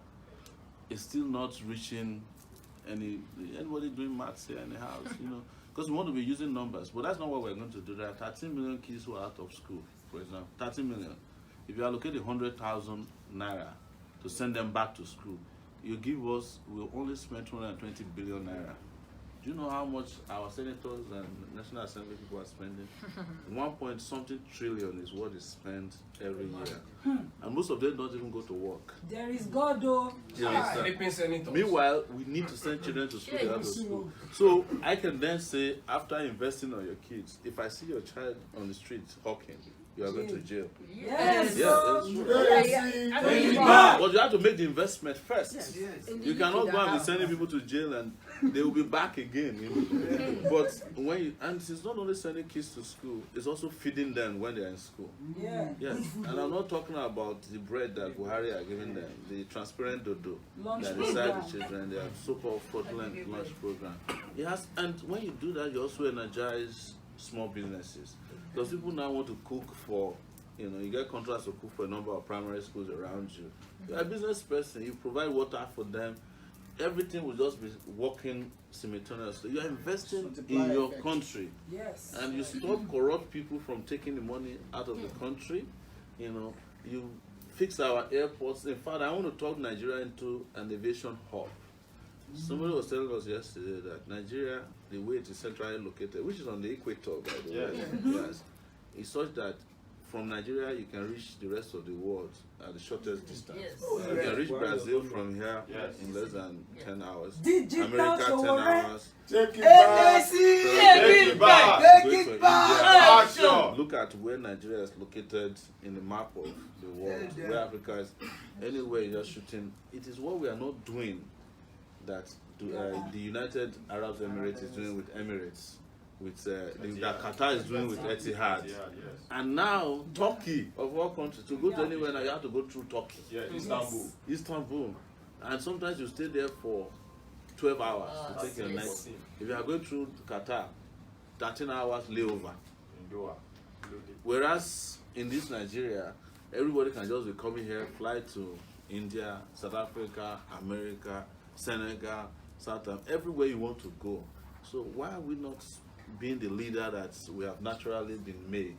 it's still not reaching anybody doing maths here in the house, because we want to be using numbers, but that's not what we're going to do. There are 13 million kids who are out of school, for example, 13 million. If you allocate 100,000 naira to send them back to school, we'll only spend 220 billion naira. Do you know how much our senators and National Assembly people are spending? 1 point something trillion is what is spent every year. And most of them don't even go to work. There is God, though. You understand? Flipping senators. Meanwhile, we need to send children to school, they have to school. So I can then say, after investing on your kids, if I see your child on the street hawking, you are going to jail. Yes. Yeah, that's true. But you have to make the investment first. Yes. You cannot go and be sending people to jail and they will be back again. You know? But when you, and it's not only sending kids to school, it's also feeding them when they are in school. Yeah. Yes, and I'm not talking about the bread that Buhari are giving them, the transparent dodo Lunch that program. inside the children, their so-called fraudulent lunch program. It has, and when you do that, you also energize small businesses. Because people now want to cook for, you know, you get contracts to cook for a number of primary schools around you. You're a business person, you provide water for them, everything will just be working simultaneously. You're investing in your country. Yes. And you stop corrupt people from taking the money out of the country. You know, you fix our airports. In fact, I want to talk Nigeria into an aviation hub. Somebody was telling us yesterday that Nigeria, the way it is centrally located, which is on the equator, by the way, yes, is such that from Nigeria you can reach the rest of the world at the shortest distance. Yes. You can reach Brazil from here in less than 10 hours. Digital America 10 Sowore. hours. Take it back. Take it back. Go Take to it back. India. Action. Look at where Nigeria is located in the map of the world, Yeah. where Africa is. Anywhere you're just shooting. It is what we are not doing that the United Arab Emirates is doing with Emirates, with that Qatar is doing with Etihad. And now Turkey, of all countries, to go to anywhere now you have to go through Turkey. Istanbul. And sometimes you stay there for 12 hours to take your night. If you are going through Qatar, 13 hours layover. Whereas in this Nigeria, everybody can just be coming here, fly to India, South Africa, America, Senegal, South Africa, everywhere you want to go. So why are we not being the leader that we have naturally been made?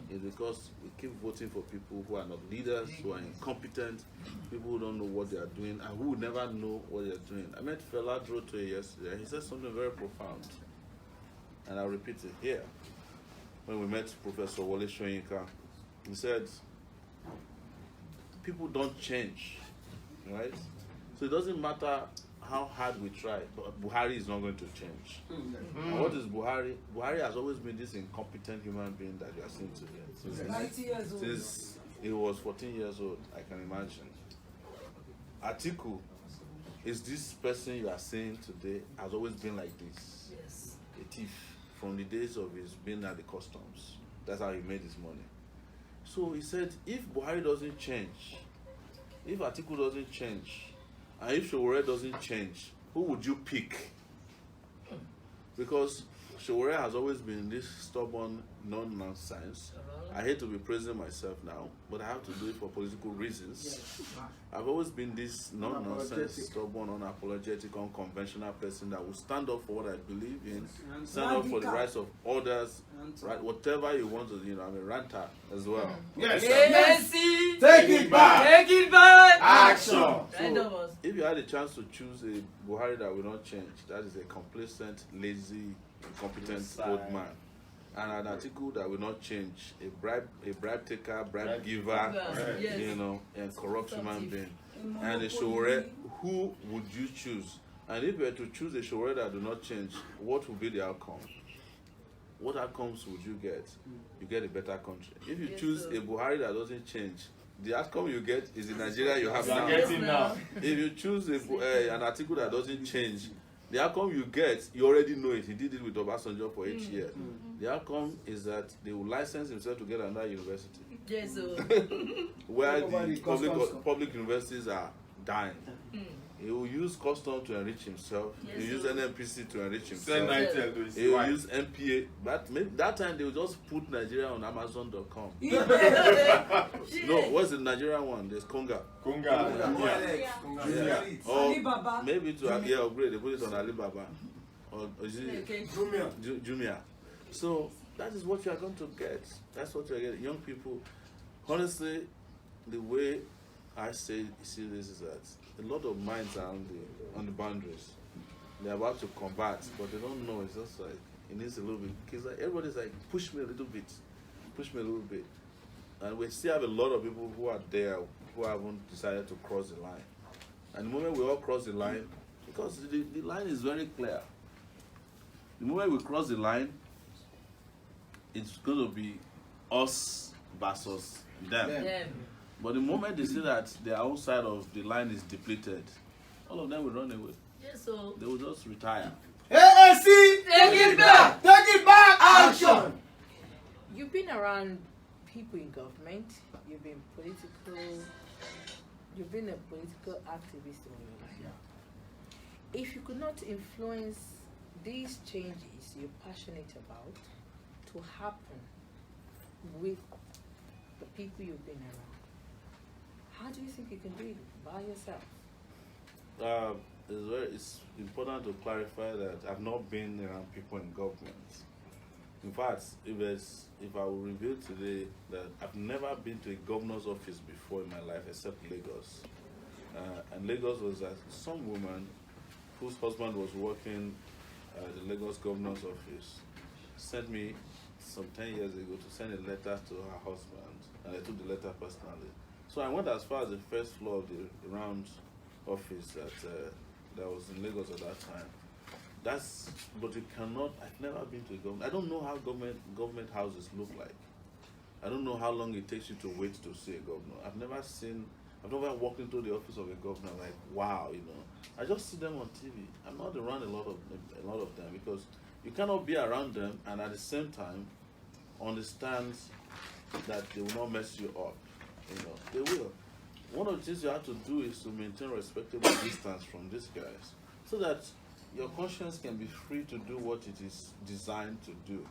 It's because we keep voting for people who are not leaders, who are incompetent, people who don't know what they are doing, and who will never know what they are doing. I met Fela Droto yesterday. He said something very profound, and I'll repeat it here. When we met Professor Wole Soyinka, he said, people don't change, right? So it doesn't matter how hard we try, but Buhari is not going to change. And what is Buhari? Buhari has always been this incompetent human being that you are seeing today. 90 years old. Since he was 14 years old, I can imagine. Atiku is this person you are seeing today, has always been like this. Yes. A thief from the days of his being at the customs. That's how he made his money. So he said, if Buhari doesn't change, if Atiku doesn't change, and if Sowore doesn't change, who would you pick? Because Sowore has always been this stubborn, non-nonsense. I hate to be praising myself now, but I have to do it for political reasons. I've always been this non-nonsense, stubborn, unapologetic, unconventional person that will stand up for what I believe in, stand up for the rights of others, right? Whatever you want to, you know, I'm a ranter as well. Yes, sir. Messi. Take it back. Take it back. Action. Right of us. If you had a chance to choose a Buhari that will not change, that is a complacent, lazy, incompetent old man. And an article that will not change, a bribe taker, bribe giver, Yes. you know, and corrupt human being. And a Sowore, who would you choose? And if you were to choose a Sowore that do not change, what would be the outcome? What outcomes would you get? You get a better country. If you choose a Buhari that doesn't change, the outcome you get is the Nigeria you have now. If you choose an article that doesn't change, the outcome you get, you already know it. He did it with Obasanjo for 8 years. The outcome is that they will license himself to get another university. Yes, so. Where the public universities are dying. He will use custom to enrich himself. Yes, He will use NNPC to enrich himself. Send He will use MPA. But maybe that time they will just put Nigeria on Amazon.com. No, what's the Nigerian one? There's Konga. Yeah. Or Alibaba. maybe to upgrade, they put it on Alibaba. Or is it Jumia? So that is what you are going to get. That's what you are getting. Young people, honestly, the way I see this is that a lot of minds are on the boundaries. they're about to convert, but they don't know. It's just like it needs a little bit. Because like, everybody's like, push me a little bit, push me a little bit, and we still have a lot of people who are there who haven't decided to cross the line. And the moment we all cross the line, because the line is very clear. The moment we cross the line, it's going to be us versus them. Them. But the moment they see that their own side of the line is depleted, all of them will run away. Yes, so. They will just retire. AAC, Take it back. take it back, action. You've been around people in government. You've been political. You've been a political activist all your life. If you could not influence these changes you're passionate about to happen with the people you've been around, how do you think you can do it by yourself? It's important to clarify that I've not been around people in government. In fact, if I will reveal today that I've never been to a governor's office before in my life except Lagos. And Lagos was some woman whose husband was working at the Lagos governor's office sent me some 10 years ago to send a letter to her husband, and I took the letter personally. So I went as far as the first floor of the RANT office that was in Lagos at that time. But you cannot. I've never been to a government. I don't know how government houses look like. I don't know how long it takes you to wait to see a governor. I've never walked into the office of a governor like, wow, you know. I just see them on TV. I'm not around a lot of them because you cannot be around them and at the same time understand that they will not mess you up. You know, they will. One of the things you have to do is to maintain respectable distance from these guys so that your conscience can be free to do what it is designed to do.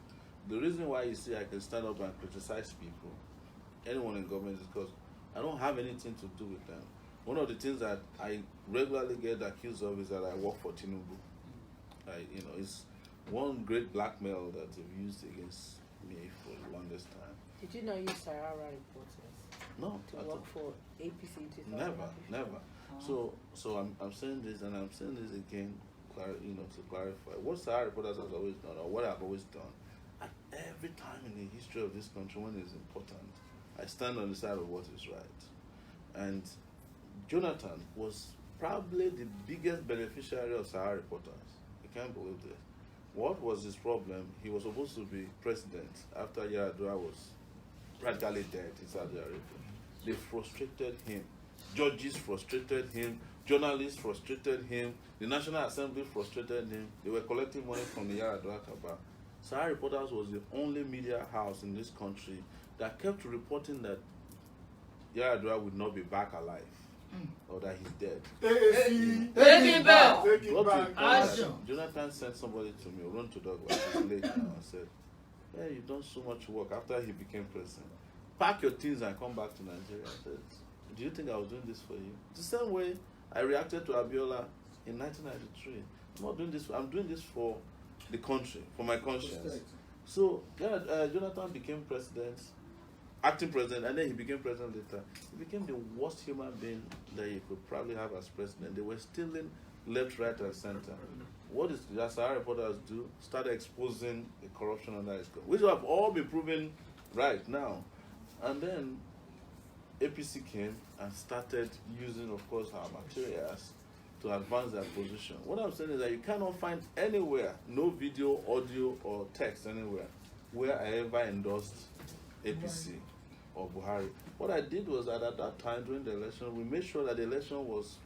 The reason why you see I can stand up and criticize people, anyone in government, is because I don't have anything to do with them. One of the things that I regularly get accused of is that I work for Tinubu. It's one great blackmail that they've used against me for the longest time. Did you know you Sahara reporters No, to work for APC 2015? never. So I'm saying this, and I'm saying this again, to clarify. What Sahara Reporters has always done, or what I've always done, at every time in the history of this country when it's important, I stand on the side of what is right. And Jonathan was probably the biggest beneficiary of Sahara Reporters. You can't believe this. What was his problem? He was supposed to be president after Yar'Adua was practically dead in Saudi Arabia. They frustrated him. Judges frustrated him. Journalists frustrated him. The National Assembly frustrated him. They were collecting money from the Yar'Adua Kaaba. Sahara Reporters was the only media house in this country that kept reporting that Yar'Adua would not be back alive or that he's dead. AAC, Take it back. take it What back, we- Action. Jonathan sent somebody to me, run to Douglas, he's late now, and said, hey, you've done so much work after he became president. Pack your things and come back to Nigeria. I said, do you think I was doing this for you? The same way I reacted to Abiola in 1993. I'm not doing this, I'm doing this for the country, for my conscience. So Jonathan became president, acting president, and then he became president later. He became the worst human being that you could probably have as president. They were stealing left, right, and center. What is the Sahara Reporters do? Start exposing the corruption under his government, which have all been proven right now. And then APC came and started using, of course, our materials to advance their position. What I'm saying is that you cannot find anywhere, no video, audio, or text anywhere, where I ever endorsed APC or Buhari. What I did was that at that time during the election, we made sure that the election was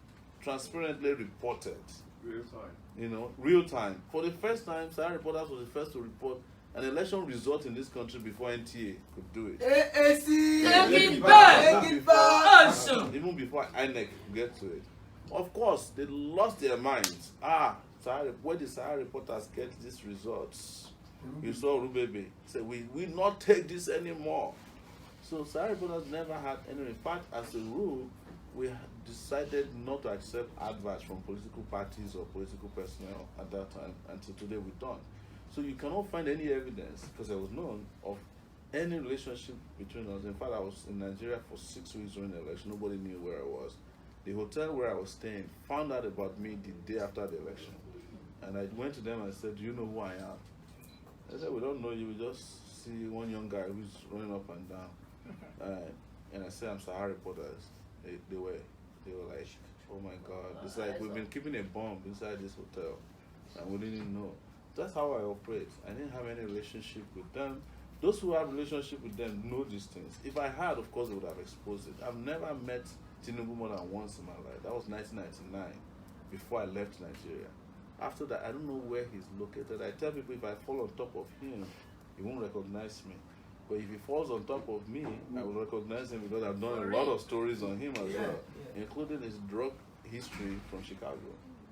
transparently reported. Real time. You know, real time. For the first time, Sahara Reporters was the first to report an election result in this country before NTA could do it. AAC, Take it back. take it back. Action. Even before INEC could get to it. Of course, they lost their minds. Where did Sahara Reporters get these results? You saw Rubebe say, we not take this anymore. So Sahara Reporters never had any. In fact, as a rule, we decided not to accept adverts from political parties or political personnel at that time. Until today, we don't. So you cannot find any evidence, because there was none, of any relationship between us. In fact, I was in Nigeria for 6 weeks during the election. Nobody knew where I was. The hotel where I was staying found out about me the day after the election. And I went to them and said, do you know who I am? They said, we don't know you, we just see one young guy who's running up and down. And I said, I'm Sahara Reporters. They were like, oh my God. It's like we've been keeping a bomb inside this hotel and we didn't know. That's how I operate. I didn't have any relationship with them. Those who have relationship with them know these things. If I had, of course, I would have exposed it. I've never met Tinubu more than once in my life. That was 1999, before I left Nigeria. After that, I don't know where he's located. I tell people if I fall on top of him, he won't recognize me. But if he falls on top of me, I will recognize him because I've done a lot of stories on him as well, including his drug history from Chicago.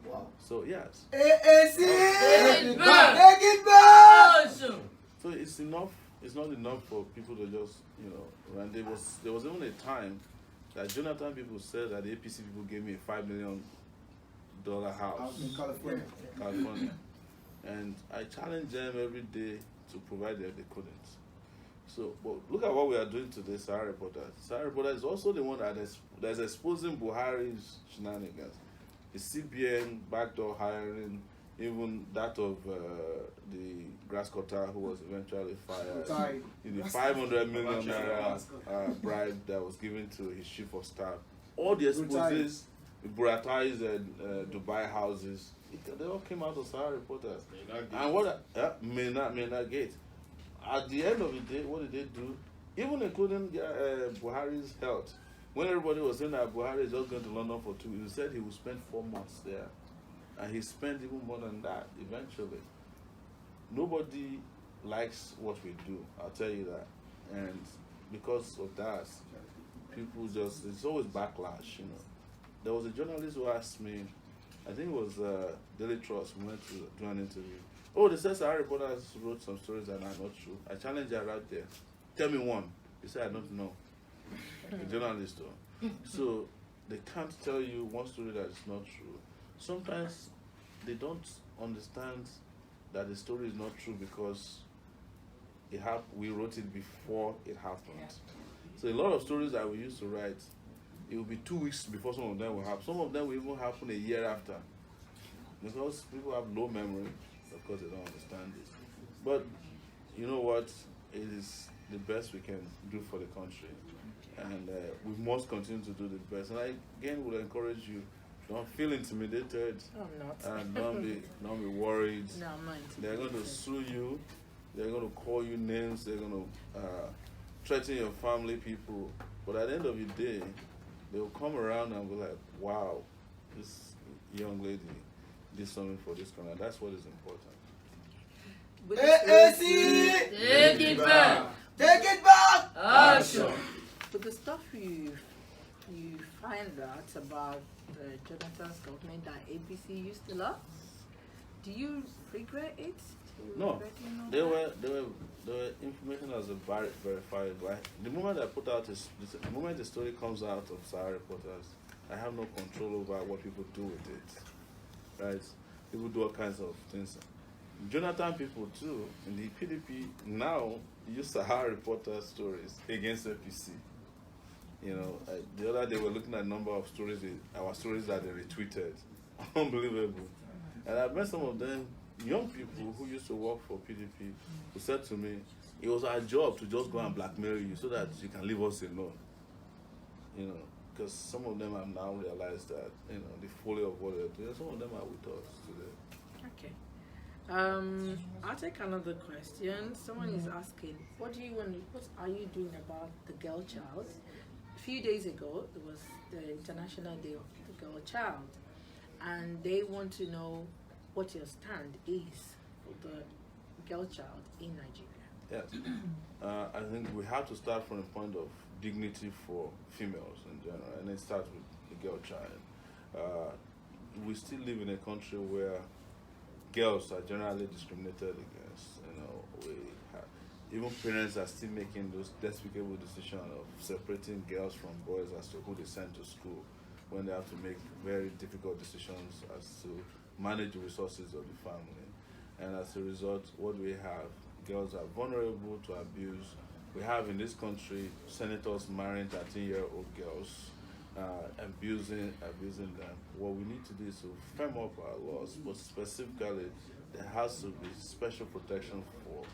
Wow. So, yes. AAC! Take it back. Take it back! Awesome. So it's enough. It's not enough for people to just, run. There was even a time that Jonathan people said that the APC people gave me a $5 million house In California. California, and I challenge them every day to provide them. They couldn't. So, but look at what we are doing today, Sahara Reporters. Sahara Reporters is also the one that's exposing Buhari's shenanigans. The CBN backdoor hiring, even that of the grass cutter who was eventually fired. The 500 million naira bribe that was given to his chief of staff. All the exposes, Burattai's Dubai houses, they all came out of Sahara Reporters. And what may not get. At the end of the day, what did they do? Even including Buhari's health. When everybody was saying that Buhari is just going to London for 2 weeks, he said he would spend 4 months there. And he spent even more than that eventually. Nobody likes what we do, I'll tell you that. And because of that, people just, it's always backlash, There was a journalist who asked me, I think it was Daily Trust, we went to do an interview. Oh, they said Sahara Reporters wrote some stories that are not true. I challenged her right there. Tell me one. He said, I don't know. The journalist though. So they can't tell you one story that is not true. Sometimes they don't understand that the story is not true because we wrote it before it happened. So a lot of stories that we used to write, it will be 2 weeks before some of them will happen. Some of them will even happen a year after. Because people have low memory, of course they don't understand it. But you know what? It is the best we can do for the country. And we must continue to do the best. And I again would encourage you, don't feel intimidated. I'm not. And don't be worried. No, I'm not intimidated. They're going to sue you. They're going to call you names. They're going to threaten your family, people. But at the end of the day, they will come around and be like, wow, this young lady did something for this country. That's what is important. AAC! Take it back. Take it back! Action. But the stuff you find out about Jonathan's government that ABC used to love, do you regret it? No, there were information that was verified. Right? The moment I put out the moment the story comes out of Sahara Reporters, I have no control over what people do with it. Right? People do all kinds of things. Jonathan people too in the PDP now use Sahara Reporter stories against APC. The other day we're looking at a number of stories, our stories that they retweeted. Unbelievable. And I met some of them, young people who used to work for PDP, who said to me, it was our job to just go and blackmail you so that you can leave us alone. Because some of them have now realized that, the folly of what they're doing, some of them are with us today. Okay. I'll take another question. Someone is asking, what are you doing about the girl child? A few days ago, it was the International Day of the Girl Child, and they want to know what your stand is for the girl child in Nigeria. Yes. I think we have to start from the point of dignity for females in general, and it starts with the girl child. We still live in a country where girls are generally discriminated against. Even parents are still making those despicable decisions of separating girls from boys as to who they send to school, when they have to make very difficult decisions as to manage the resources of the family. And as a result, what we have, girls are vulnerable to abuse. We have in this country senators marrying 13-year-old girls. abusing them. What we need to do is to firm up our laws, but specifically there has to be special protection for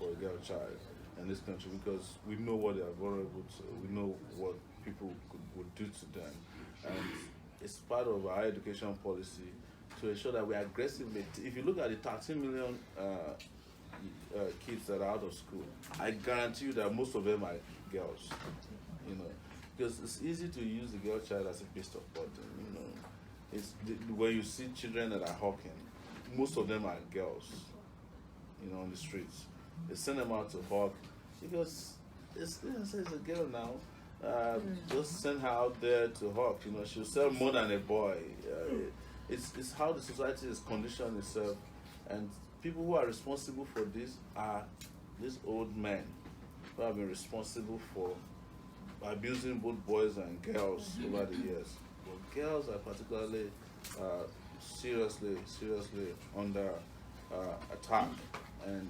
a girl child in this country, because we know what they are vulnerable to. We know what people would do to them, and it's part of our education policy to ensure that we aggressively. If you look at the 13 million kids that are out of school, I guarantee you that most of them are girls. You know, because it's easy to use the girl child as a beast of burden. You know, when you see children that are hawking, most of them are girls. You know, on the streets, they send them out to hawk because it's a girl now. Just send her out there to hawk. You know, she'll sell more than a boy. It's how the society is conditioned itself, and people who are responsible for this are these old men who have been responsible for abusing both boys and girls over the years. But girls are particularly seriously under attack, and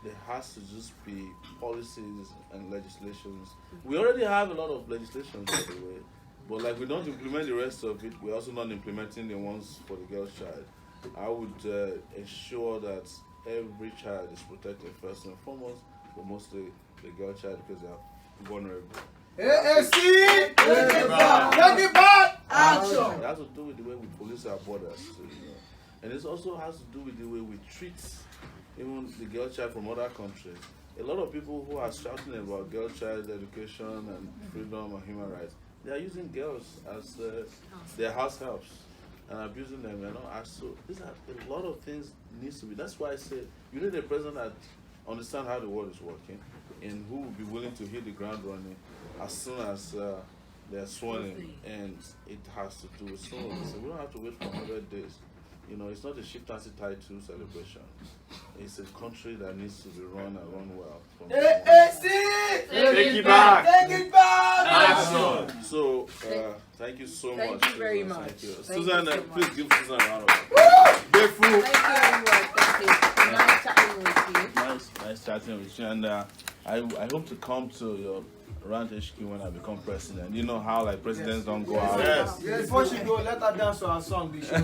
there has to just be policies and legislations. We already have a lot of legislation, by the way, but like we don't implement the rest of it, we're also not implementing the ones for the girl child. I would ensure that every child is protected first and foremost, but mostly the girl child, because they are vulnerable. AAC! Takeitback! Action! It has to do with the way we police our borders, too, you know. And it also has to do with the way we treat even the girl child from other countries. A lot of people who are shouting about girl child education and freedom and human rights, they are using girls as their house helps and abusing them. You know, so these are a lot of things needs to be. That's why I say you need a president that understands how the world is working and who will be willing to hit the ground running as soon as they're sworn in, and it has to do with soon. So we don't have to wait for 100 days. You know, it's not a chieftaincy title celebration. It's a country that needs to be run and run well. AAC! Takeitback! Takeitback! Action! So, thank you so much. Thank you very Suzan. much. Thank you. Thank Suzan, you so please much. give Suzan a round of applause. Thank you, everyone. Thank you. Nice chatting with you. Nice chatting with you. And I hope to come to your RANT HQ when I become president. You know how like presidents don't go out. Yes. Yes, before she go, let her dance to our song. Be sure.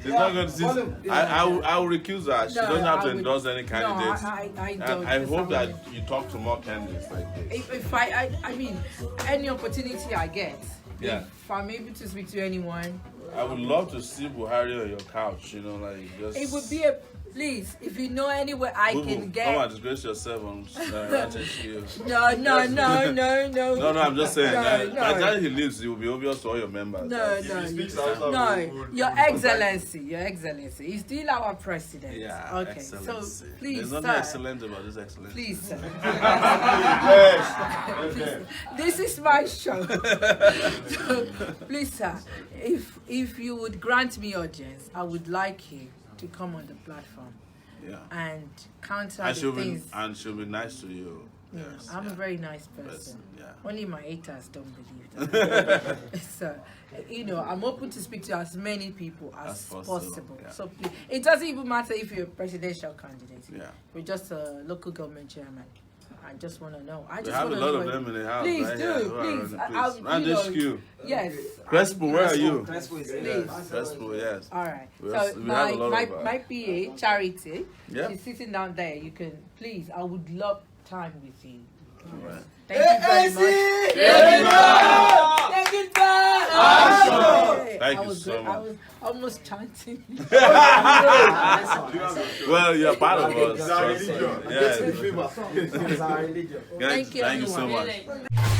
She's not going to see. I will recuse her. She doesn't have to endorse any candidates. No, I And don't. I hope that you talk to more candidates like this. If I mean, any opportunity I get, Yeah. if I'm able to speak to anyone, I would love to see Buhari on your couch, you know, like just. it would be a please. If you know anywhere I Boo-boo, can come get. and disgrace yourself on RANT HQ. No, No, I'm just saying. No, By the no. time he leaves, it will be obvious to all your members. No, Your Excellency, he's still our president. Yeah. Okay. Excellency. So please, There's nothing sir. excellent about this excellence. Please, sir. Yes. This is my show. So, please, sir, if you would grant me audience, I would like you to come on the platform Yeah. and counter And the she'll be things. nice to you. Yeah, Yes, I'm yeah. a very nice person. Yeah. Only my haters don't believe that. So, you know, I'm open to speak to as many people as possible. yeah. So please, it doesn't even matter if you're a presidential candidate. Yeah. We're just a local government chairman. I just want to know. I We just have a want lot to of know. them in the house. Please right do, here who are please. running, I- RANT you know, HQ. Yes. Crespo, where are you? Crespo is Please. Crespo, yes. All right. We So also- we have a lot of, my PA, Charity, Yeah. she's sitting down there. You can, please, I would love time with you. All right. Thank you very much. Takeitback! Takeitback! Action! Thank I you was so good. I much. was almost chanting. Well, you're part of us. It's our religion. Yes. It's our religion. Thank you, Thank you so everyone. much.